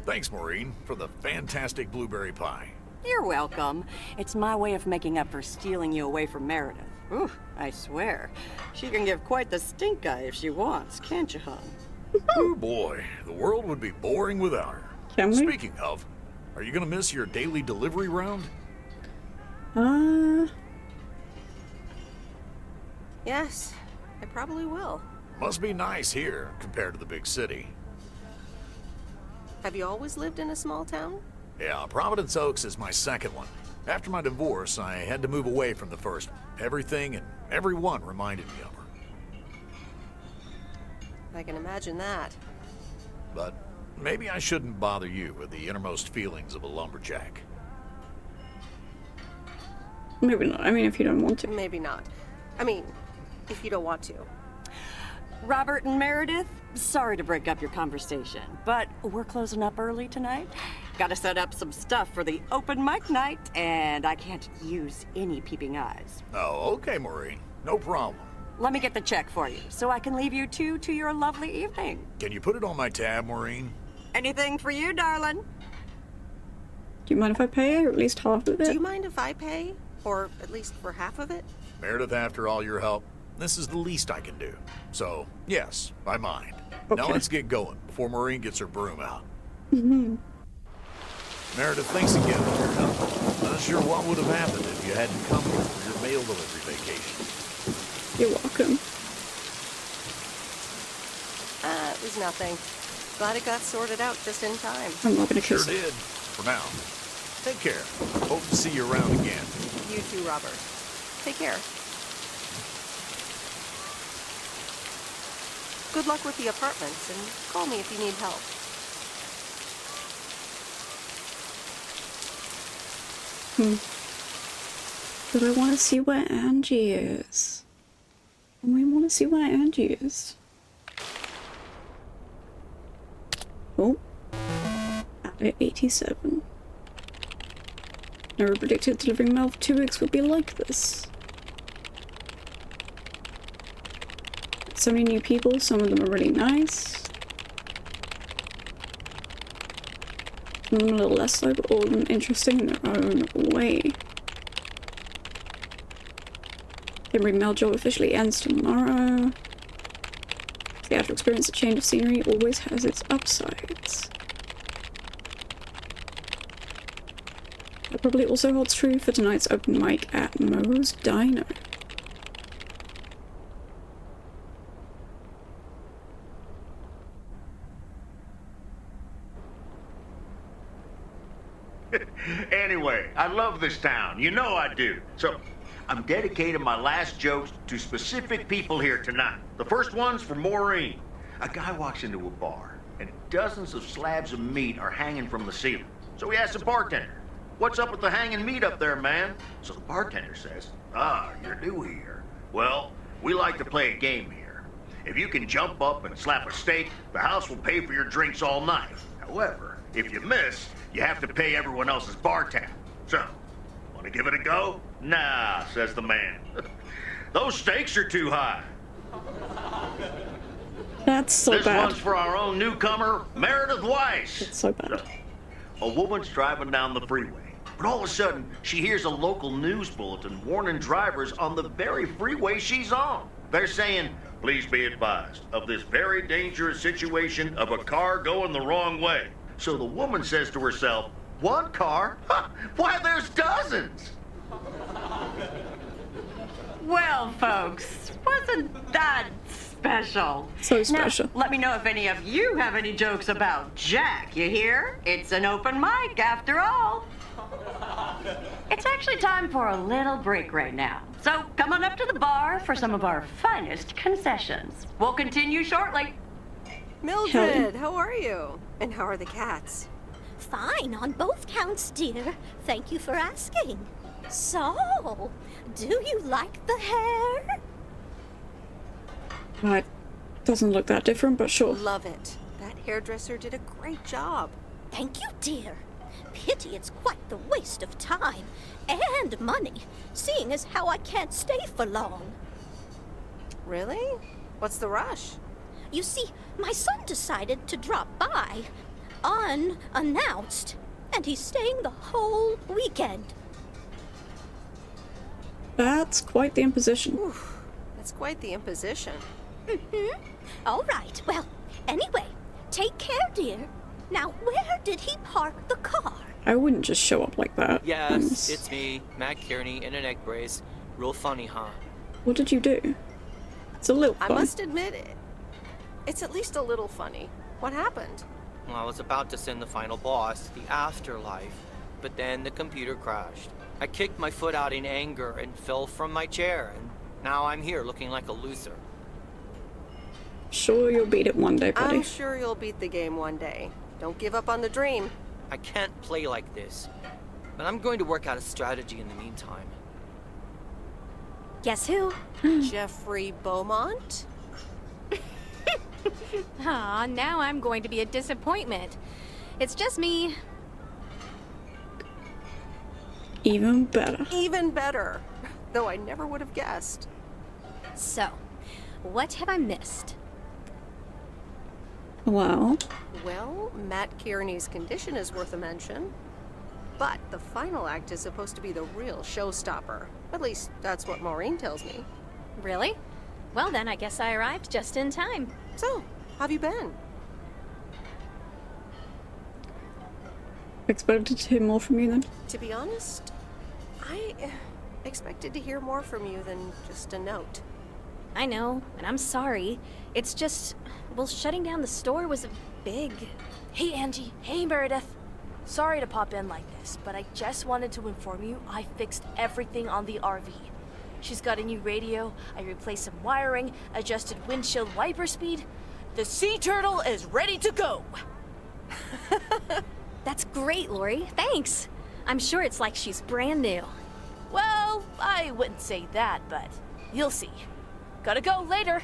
Thanks, Maureen, for the fantastic blueberry pie. You're welcome. It's my way of making up for stealing you away from Meredith. Ooh, I swear. She can give quite the stink eye if she wants, can't you, hon? Oh boy, the world would be boring without her. Can we? Speaking of, are you gonna miss your daily delivery round? Yes, I probably will. Must be nice here compared to the big city. Have you always lived in a small town? Yeah, Providence Oaks is my second one. After my divorce, I had to move away from the first one. Everything and everyone reminded me of her. I can imagine that. But maybe I shouldn't bother you with the innermost feelings of a lumberjack. Maybe not. I mean, if you don't want to. Maybe not. I mean, if you don't want to. Robert and Meredith, sorry to break up your conversation, but we're closing up early tonight. Gotta set up some stuff for the open mic night, and I can't use any peeping eyes. Oh, okay, Maureen. No problem. Let me get the check for you, so I can leave you two to your lovely evening. Can you put it on my tab, Maureen? Anything for you, darling? Do you mind if I pay, or at least half of it? Do you mind if I pay? Or at least for half of it? Meredith, after all your help, this is the least I can do. So, yes, I mind. Okay. Now let's get going before Maureen gets her broom out. Mm-hmm. Meredith, thanks again for your help. Not sure what would have happened if you hadn't come here for your mail delivery vacation. You're welcome. It was nothing. Glad it got sorted out just in time. I'm not gonna Sure kiss it. did. For now. Take care. Hope to see you around again. You too, Robert. Take care. Good luck with the apartments, and call me if you need help. But I want to see where Angie is. And we want to see where Angie is. Oh. At 87. Never predicted delivering mail for 2 weeks would be like this. So many new people, some of them are really nice. Some of them a little less so, but all of them interesting in their own way. Every mail job officially ends tomorrow. The actual experience, a change of scenery always has its upsides. That probably also holds true for tonight's open mic at Moe's Diner. Anyway, I love this town. You know I do. So, I'm dedicating my last jokes to specific people here tonight. The first one's for Maureen. A guy walks into a bar, and dozens of slabs of meat are hanging from the ceiling. So he asks the bartender, "What's up with the hanging meat up there, man?" So the bartender says, "Ah, you're new here. Well, we like to play a game here. If you can jump up and slap a steak, the house will pay for your drinks all night. However, if you miss, you have to pay everyone else's bar tab. So, want to give it a go?" "Nah," says the man. "Those stakes are too high." That's so this bad. This one's for our own newcomer, Meredith Weiss. It's so bad. A woman's driving down the freeway, but all of a sudden, she hears a local news bulletin warning drivers on the very freeway she's on. They're saying, "Please be advised of this very dangerous situation of a car going the wrong way." So the woman says to herself, "One car? Huh, why, there's dozens!" Well, folks, wasn't that special? So special. Now, let me know if any of you have any jokes about Jack, you hear? It's an open mic after all. It's actually time for a little break right now. So come on up to the bar for some of our finest concessions. We'll continue shortly. Mildred, how are you? And how are the cats? Fine on both counts, dear. Thank you for asking. So, do you like the hair? It doesn't look that different, but sure. Love it. That hairdresser did a great job. Thank you, dear. Pity it's quite the waste of time and money, seeing as how I can't stay for long. Really? What's the rush? You see, my son decided to drop by, unannounced, and he's staying the whole weekend. That's quite the imposition. Oof, that's quite the imposition. Mm-hmm. All right, well, anyway, take care, dear. Now, where did he park the car? I wouldn't just show up like that. Yes, it's me, Matt Kearney, in an egg brace. Real funny, huh? What did you do? It's a little fun. I must admit it. It's at least a little funny. What happened? Well, I was about to send the final boss to the afterlife, but then the computer crashed. I kicked my foot out in anger and fell from my chair, and now I'm here looking like a loser. Sure you'll beat it one day, buddy. I'm sure you'll beat the game one day. Don't give up on the dream. I can't play like this, but I'm going to work out a strategy in the meantime. Guess who? Jeffrey Beaumont? Aw, now I'm going to be a disappointment. It's just me. Even better. Even better. Though I never would have guessed. So, what have I missed? Well, Matt Kearney's condition is worth a mention. But the final act is supposed to be the real showstopper. At least, that's what Maureen tells me. Really? Well then, I guess I arrived just in time. So, how have you been? Expected to hear more from you then? To be honest, I expected to hear more from you than just a note. I know, and I'm sorry. It's just, well, shutting down the store was a big... Hey, Angie. Hey, Meredith. Sorry to pop in like this, but I just wanted to inform you I fixed everything on the RV. She's got a new radio, I replaced some wiring, adjusted windshield wiper speed. The sea turtle is ready to go! That's great, Lori. Thanks. I'm sure it's like she's brand new. Well, I wouldn't say that, but you'll see. Gotta go later.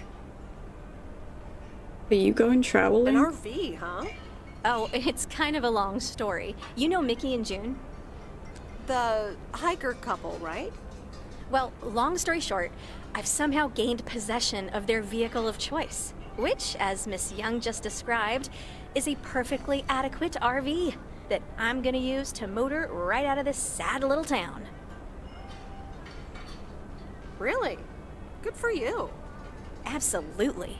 Are you going traveling? An RV, huh? Oh, it's kind of a long story. You know Mickey and June? The hiker couple, right? Well, long story short, I've somehow gained possession of their vehicle of choice, which, as Miss Young just described, is a perfectly adequate RV that I'm gonna use to motor right out of this sad little town. Really? Good for you. Absolutely.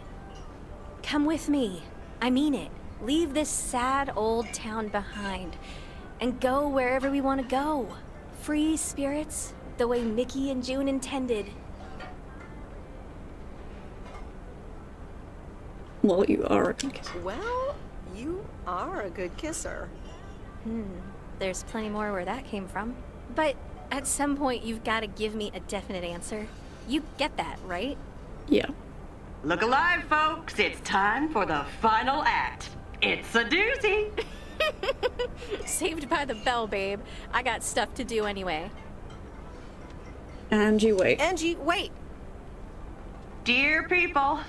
Come with me. I mean it. Leave this sad old town behind and go wherever we want to go. Free spirits, the way Mickey and June intended. Well, you are a good kisser. Well, you are a good kisser. There's plenty more where that came from. But at some point, you've got to give me a definite answer. You get that, right? Yeah. Look alive, folks. It's time for the final act. It's a doozy. Saved by the bell, babe. I got stuff to do anyway. Angie, wait. Angie, wait. Dear people,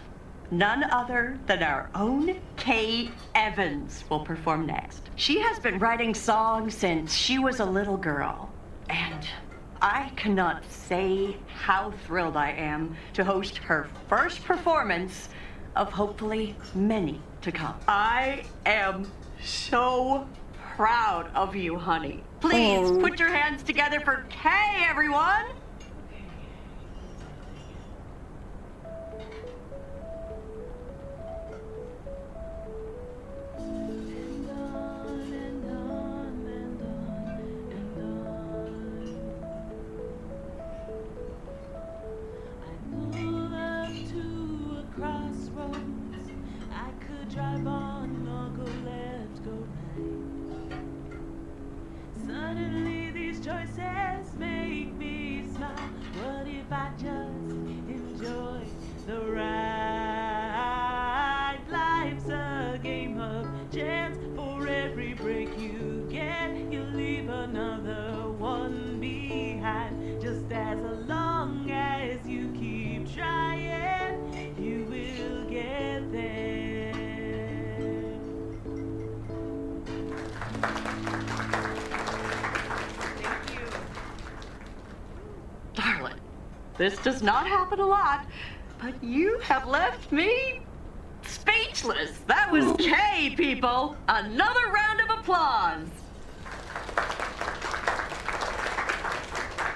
none other than our own Kay Evans will perform next. She has been writing songs since she was a little girl, and I cannot say how thrilled I am to host her first performance of hopefully many to come. I am so proud of you, honey. Please put your hands together for Kay, everyone. Drive on or go left, go right. Suddenly these choices make me smile. What if I just enjoy the ride? Life's a game of chance. For every break you get, you leave another one behind. Just as long as you keep trying, you will get there. Darling, this does not happen a lot, but you have left me speechless. That was Kay, people. Another round of applause.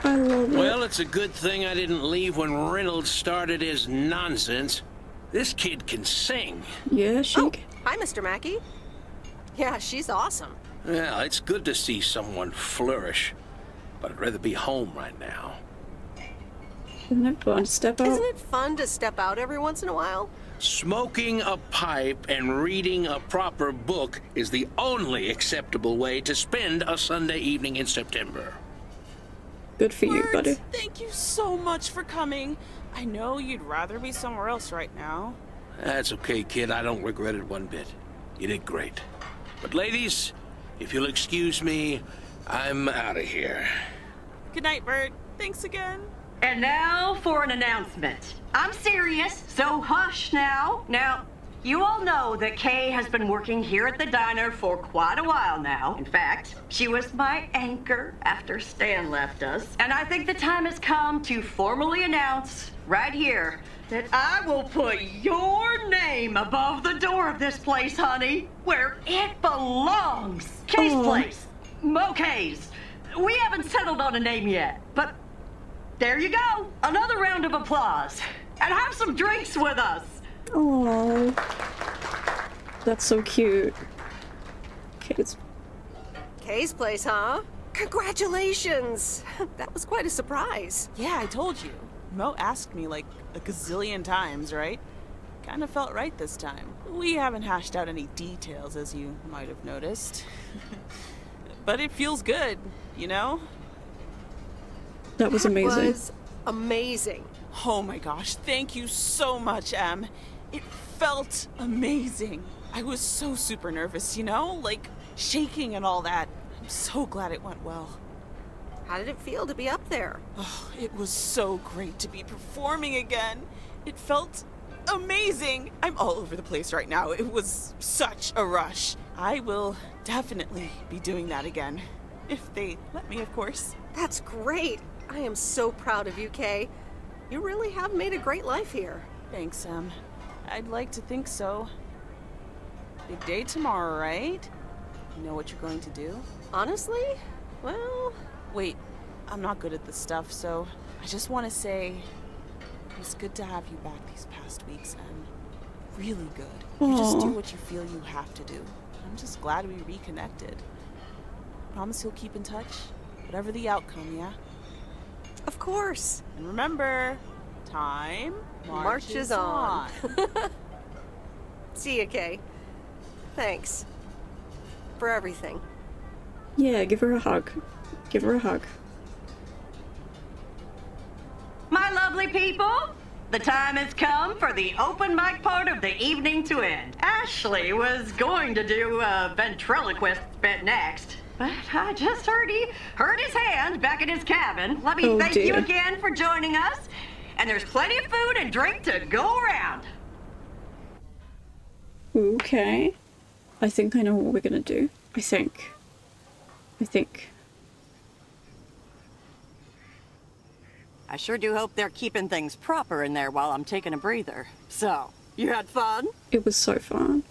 I love it. Well, it's a good thing I didn't leave when Reynolds started his nonsense. This kid can sing. Yeah, she Hi, Mr. Mackey. Yeah, she's awesome. Well, it's good to see someone flourish, but I'd rather be home right now. Isn't it fun to step out? Isn't it fun to step out every once in a while? Smoking a pipe and reading a proper book is the only acceptable way to spend a Sunday evening in September. Good for you, buddy. Thank you so much for coming. I know you'd rather be somewhere else right now. That's okay, kid. I don't regret it one bit. You did great. But ladies, if you'll excuse me, I'm out of here. Good night, Bert. Thanks again. And now for an announcement. I'm serious, so hush now. Now, you all know that Kay has been working here at the diner for quite a while now. In fact, she was my anchor after Stan left us. And I think the time has come to formally announce right here that I will put your name above the door of this place, honey, where it belongs. Kay's Place. Mo Kay's. We haven't settled on a name yet, but there you go. Another round of applause. And have some drinks with us. Oh, that's so cute. Kay's Place, huh? Congratulations! That was quite a surprise. Yeah, I told you. Mo asked me like a gazillion times, right? Kinda felt right this time. We haven't hashed out any details, as you might have noticed. But it feels good, you know? That was amazing. That was amazing. Oh my gosh, thank you so much, Em. It felt amazing. I was so super nervous, you know? Like, shaking and all that. I'm so glad it went well. How did it feel to be up there? Oh, it was so great to be performing again. It felt amazing. I'm all over the place right now. It was such a rush. I will definitely be doing that again. If they let me, of course. That's great. I am so proud of you, Kay. You really have made a great life here. Thanks, Em. I'd like to think so. Big day tomorrow, right? You know what you're going to do? Honestly? Well... Wait, I'm not good at this stuff, so I just want to say it was good to have you back these past weeks, Em. Really good. You just do what you feel you have to do. I'm just glad we reconnected. Promise you'll keep in touch, whatever the outcome, yeah? Of course. And remember, time marches on. See ya, Kay. Thanks. For everything. Yeah, give her a hug. Give her a hug. My lovely people, the time has come for the open mic part of the evening to end. Ashley was going to do a ventriloquist bit next, but I just heard he hurt his hand back in his cabin. Let me thank you again for joining us, and there's plenty of food and drink to go around. Okay. I think I know what we're gonna do. I think. I sure do hope they're keeping things proper in there while I'm taking a breather. So, you had fun? It was so fun.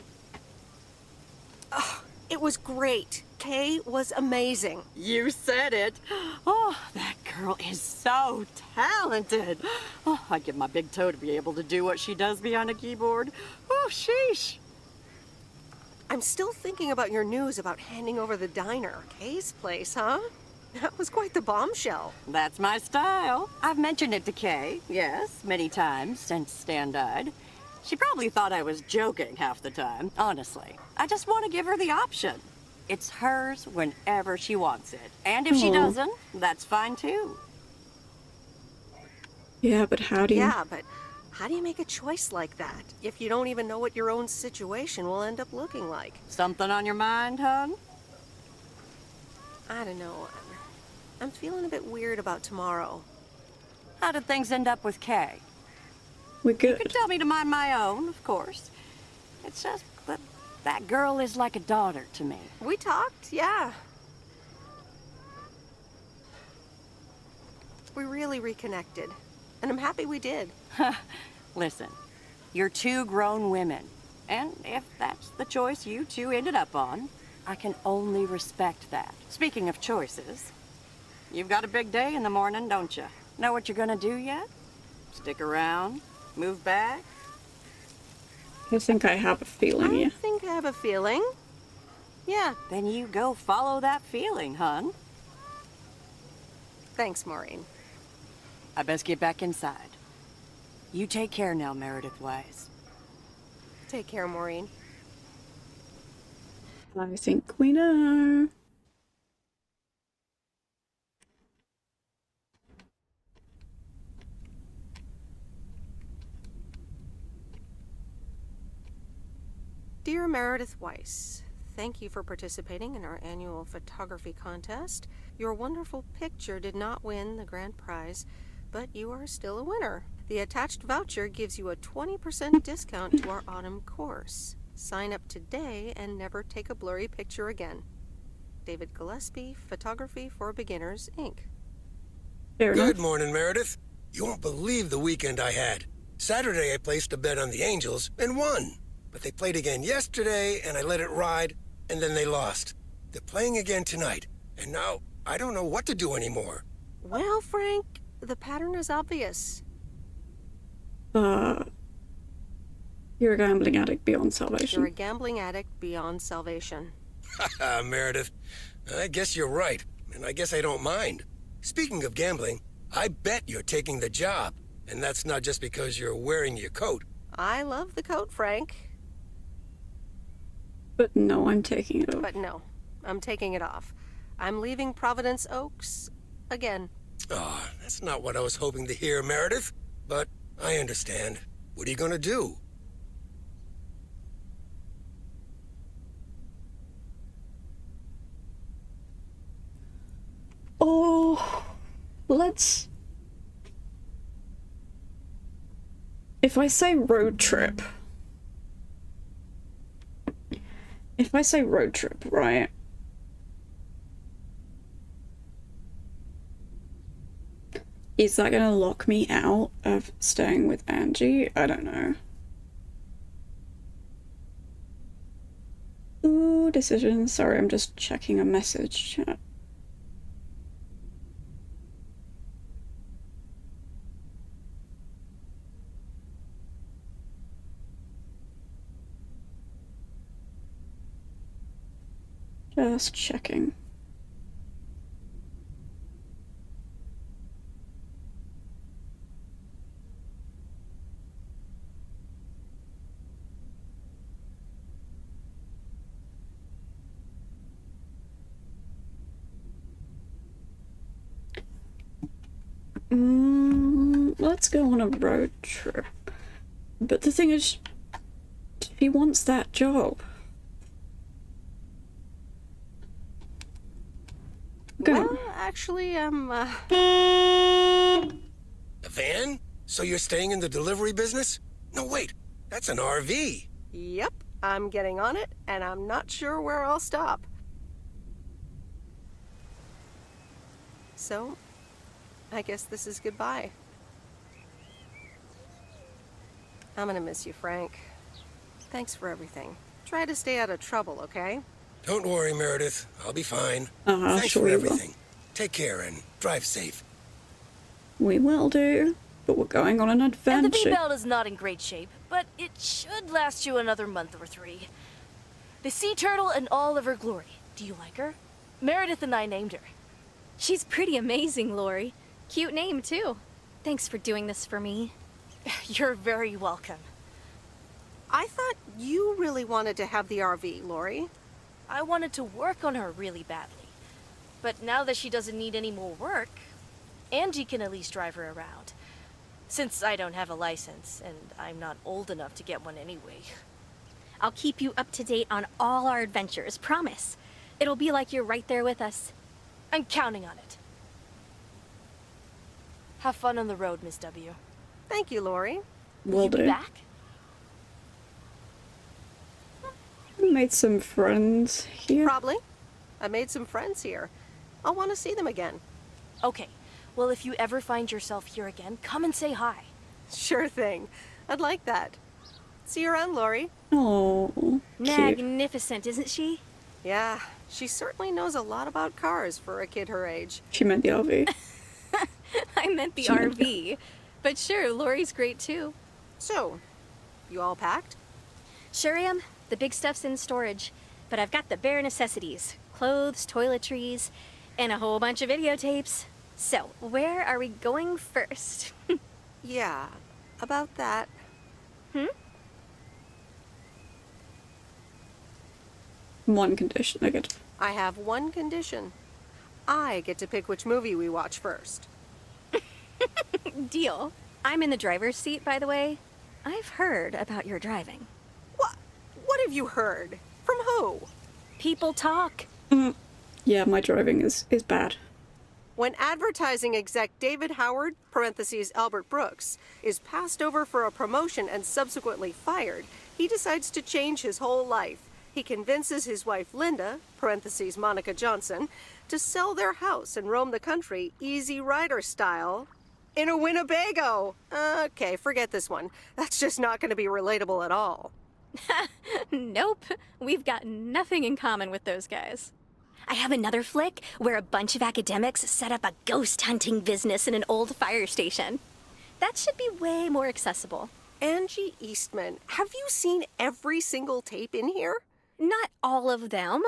Oh, it was great. Kay was amazing. You said it. Oh, that girl is so talented. Oh, I'd give my big toe to be able to do what she does behind a keyboard. Oh, sheesh. I'm still thinking about your news about handing over the diner. Kay's place, huh? That was quite the bombshell. That's my style. I've mentioned it to Kay, yes, many times since Stan died. She probably thought I was joking half the time, honestly. I just want to give her the option. It's hers whenever she wants it. And if she doesn't, that's fine too. Yeah, but how do you... Yeah, but how do you make a choice like that if you don't even know what your own situation will end up looking like? Something on your mind, hon? I don't know. I'm feeling a bit weird about tomorrow. How did things end up with Kay? We're good. You can tell me to mind my own, of course. It's just that girl is like a daughter to me. We talked, yeah. We really reconnected. And I'm happy we did. Listen, you're two grown women. And if that's the choice you two ended up on, I can only respect that. Speaking of choices, you've got a big day in the morning, don't you? Know what you're gonna do yet? Stick around? Move back? I think I have a feeling, yeah. I think I have a feeling. Yeah. Then you go follow that feeling, hon. Thanks, Maureen. I best get back inside. You take care now, Meredith Wise. Take care, Maureen. I think we know. Dear Meredith Weiss, thank you for participating in our annual photography contest. Your wonderful picture did not win the grand prize, but you are still a winner. The attached voucher gives you a 20% discount to our autumn course. Sign up today and never take a blurry picture again. David Gillespie, Photography for Beginners, Inc. Good morning, Meredith. You won't believe the weekend I had. Saturday I placed a bet on the Angels and won. But they played again yesterday and I let it ride, and then they lost. They're playing again tonight, and now I don't know what to do anymore. Well, Frank, the pattern is obvious. You're a gambling addict beyond salvation. You're a gambling addict beyond salvation. Haha, Meredith. I guess you're right, and I guess I don't mind. Speaking of gambling, I bet you're taking the job, and that's not just because you're wearing your coat. I love the coat, Frank. But no, I'm taking it off. But no, I'm taking it off. I'm leaving Providence Oaks again. Oh, that's not what I was hoping to hear, Meredith. But I understand. What are you gonna do? Oh, let's... If I say road trip... If I say road trip, right? Is that gonna lock me out of staying with Angie? I don't know. Ooh, decisions. Sorry, I'm just checking a message chat. Just checking. Let's go on a road trip. But the thing is, he wants that job. Well, actually, A van? So you're staying in the delivery business? No, wait. That's an RV. Yep, I'm getting on it, and I'm not sure where I'll stop. So, I guess this is goodbye. I'm gonna miss you, Frank. Thanks for everything. Try to stay out of trouble, okay? Don't worry, Meredith. I'll be fine. Thanks sure for we will. everything. Take care and drive safe. We will do, but we're going on an And the adventure. V-belt is not in great shape, but it should last you another month or 3. The sea turtle in all of her glory. Do you like her? Meredith and I named her. She's pretty amazing, Lori. Cute name, too. Thanks for doing this for me. You're very welcome. I thought you really wanted to have the RV, Lori. I wanted to work on her really badly. But now that she doesn't need any more work, Angie can at least drive her around. Since I don't have a license, and I'm not old enough to get one anyway. I'll keep you up to date on all our adventures, promise. It'll be like you're right there with us. I'm counting on it. Have fun on the road, Miss W. Thank you, Lori. Will you be do. back? Made some friends here. Probably. I made some friends here. I'll want to see them again. Okay. Well, if you ever find yourself here again, come and say hi. Sure thing. I'd like that. See you around, Lori. Oh, cute. Magnificent, isn't she? Yeah, she certainly knows a lot about cars for a kid her age. She meant the RV. I meant the She meant RV. But sure, Lori's great too. So, you all packed? Sure am. The big stuff's in storage. But I've got the bare necessities. Clothes, toiletries, and a whole bunch of videotapes. So, where are we going first? Yeah, about that. One condition, I get. I have one condition. I get to pick which movie we watch first. Deal. I'm in the driver's seat, by the way. I've heard about your driving. What have you heard? From who? People talk. Yeah, my driving is bad. When advertising exec David Howard, parentheses Albert Brooks, is passed over for a promotion and subsequently fired, he decides to change his whole life. He convinces his wife Linda, parentheses Monica Johnson, to sell their house and roam the country Easy Rider style in a Winnebago. Okay, forget this one. That's just not going to be relatable at all. Nope. We've got nothing in common with those guys. I have another flick where a bunch of academics set up a ghost hunting business in an old fire station. That should be way more accessible. Angie Eastman, have you seen every single tape in here? Not all of them,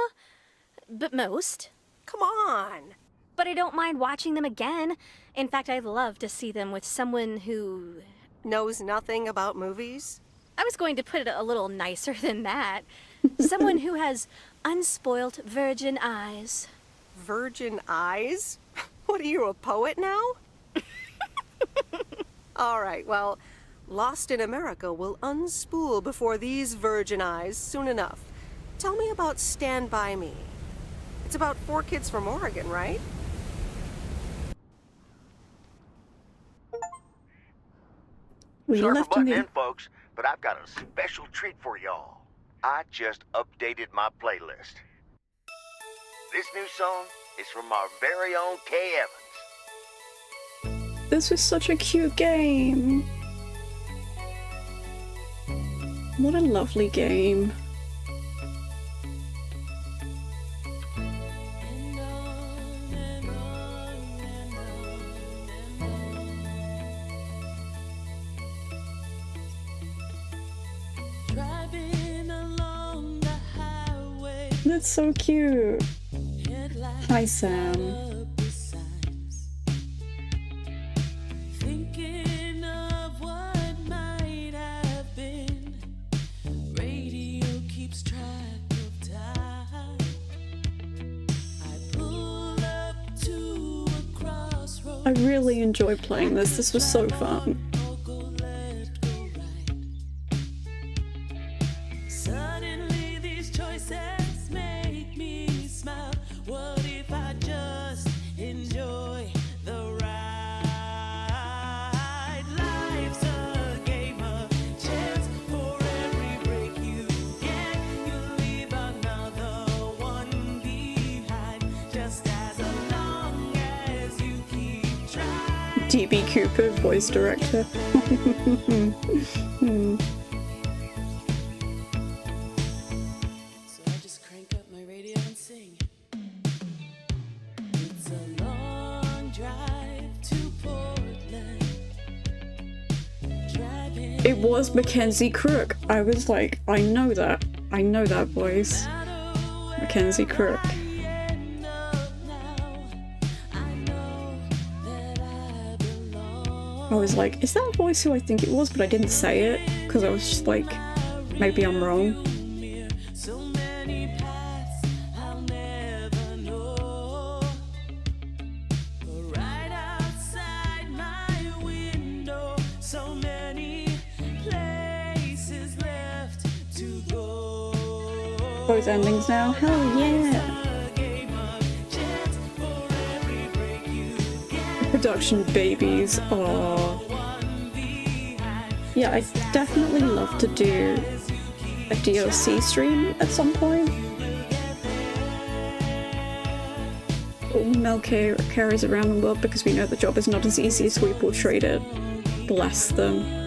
but most. Come on. But I don't mind watching them again. In fact, I'd love to see them with someone who... knows nothing about movies? I was going to put it a little nicer than that. Someone who has unspoilt virgin eyes. Virgin eyes? What are you, a poet now? All right, well, Lost in America will unspool before these virgin eyes soon enough. Tell me about Stand By Me. It's about 4 kids from Oregon, right? We Sorry for left in butting the... in, folks, but I've got a special treat for y'all. I just updated my playlist. This new song is from our very own Kay Evans. This was such a cute game. What a lovely game. That's so cute. Hi, Sam. Thinking of what might have been. Radio keeps track of time. I pull up to a crossroads. I really enjoyed playing this. This was so fun. Suddenly these choices make me smile. What if I just enjoy the ride? Life's a game of chance. For every break you get, you leave another one behind. Just as long as you keep trying. DB Cooper, voice director. So I just crank up my radio and sing. It's a long drive to Portland. Driving. It was Mackenzie Crook. I was like, I know that voice. Mackenzie Crook. I was like, is that a voice who I think it was? But I didn't say it because I was just like, maybe I'm wrong. So many paths I'll never know. Right outside my window, so many places left to go. Both endings now. Hell yeah! Production babies. Aww. Yeah, I'd definitely love to do a DLC stream at some point. Mel carries around the world because we know the job is not as easy as we portrayed it. Bless them.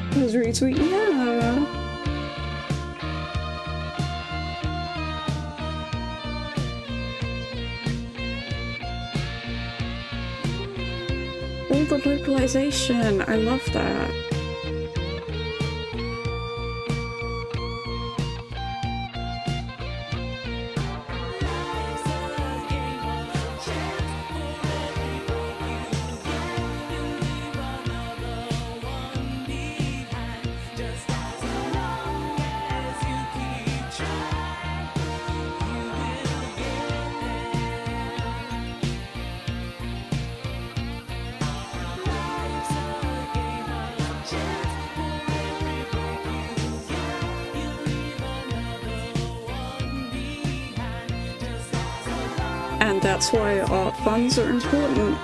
It was really sweet, yeah. All the localization, I love that. And that's why art funds are important.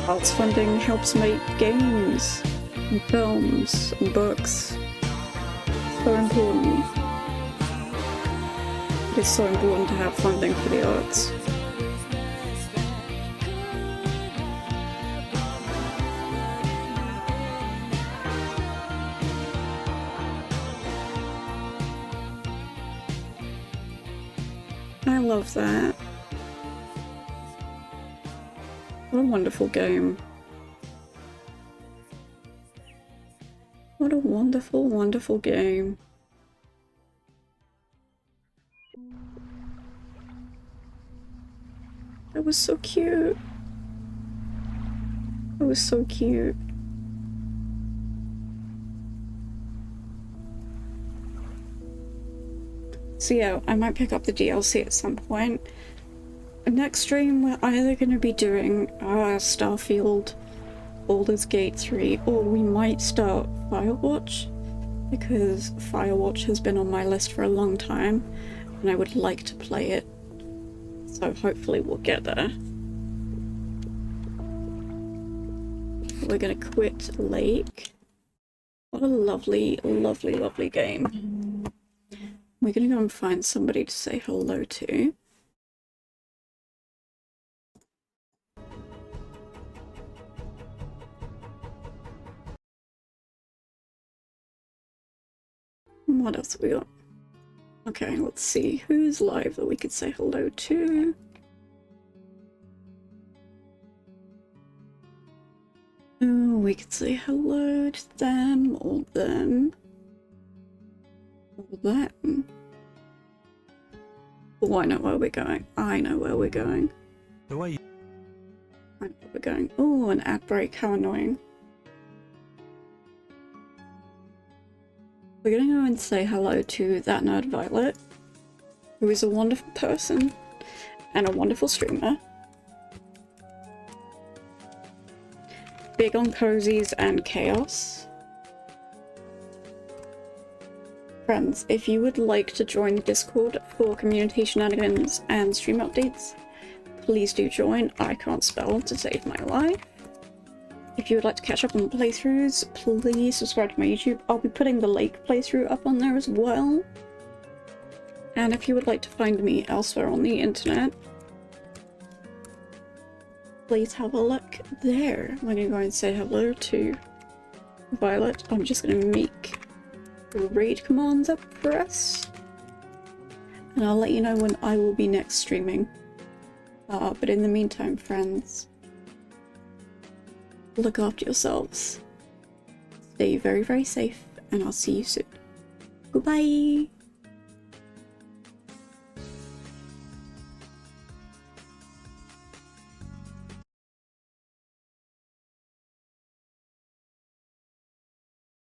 Arts funding helps make games, and films, and books. So important. It is so important to have funding for the arts. I love that. What a wonderful game. What a wonderful, wonderful game. That was so cute. That was so cute. So yeah, I might pick up the DLC at some point. Next stream, we're either going to be doing Starfield, Baldur's Gate 3, or we might start Firewatch, because Firewatch has been on my list for a long time, and I would like to play it. So hopefully we'll get there. We're gonna quit Lake. What a lovely, lovely, lovely game. We're gonna go and find somebody to say hello to. What else have we got? Okay, let's see who's live that we could say hello to. Oh, we could say hello to them, or them, or them. Oh, I know where we're going. I know where we're going. The way you... I know where we're going. Oh, an ad break. How annoying. We're gonna go and say hello to that nerd Violet, who is a wonderful person and a wonderful streamer. Big on cozies and chaos. Friends, if you would like to join the Discord for community shenanigans and stream updates, please do join. I can't spell to save my life. If you would like to catch up on playthroughs, please subscribe to my YouTube. I'll be putting the Lake playthrough up on there as well. And if you would like to find me elsewhere on the internet, please have a look there. I'm gonna go and say hello to Violet. I'm just gonna make raid commands up for us. And I'll let you know when I will be next streaming. But in the meantime, friends, look after yourselves. Stay very, very safe, and I'll see you soon. Goodbye!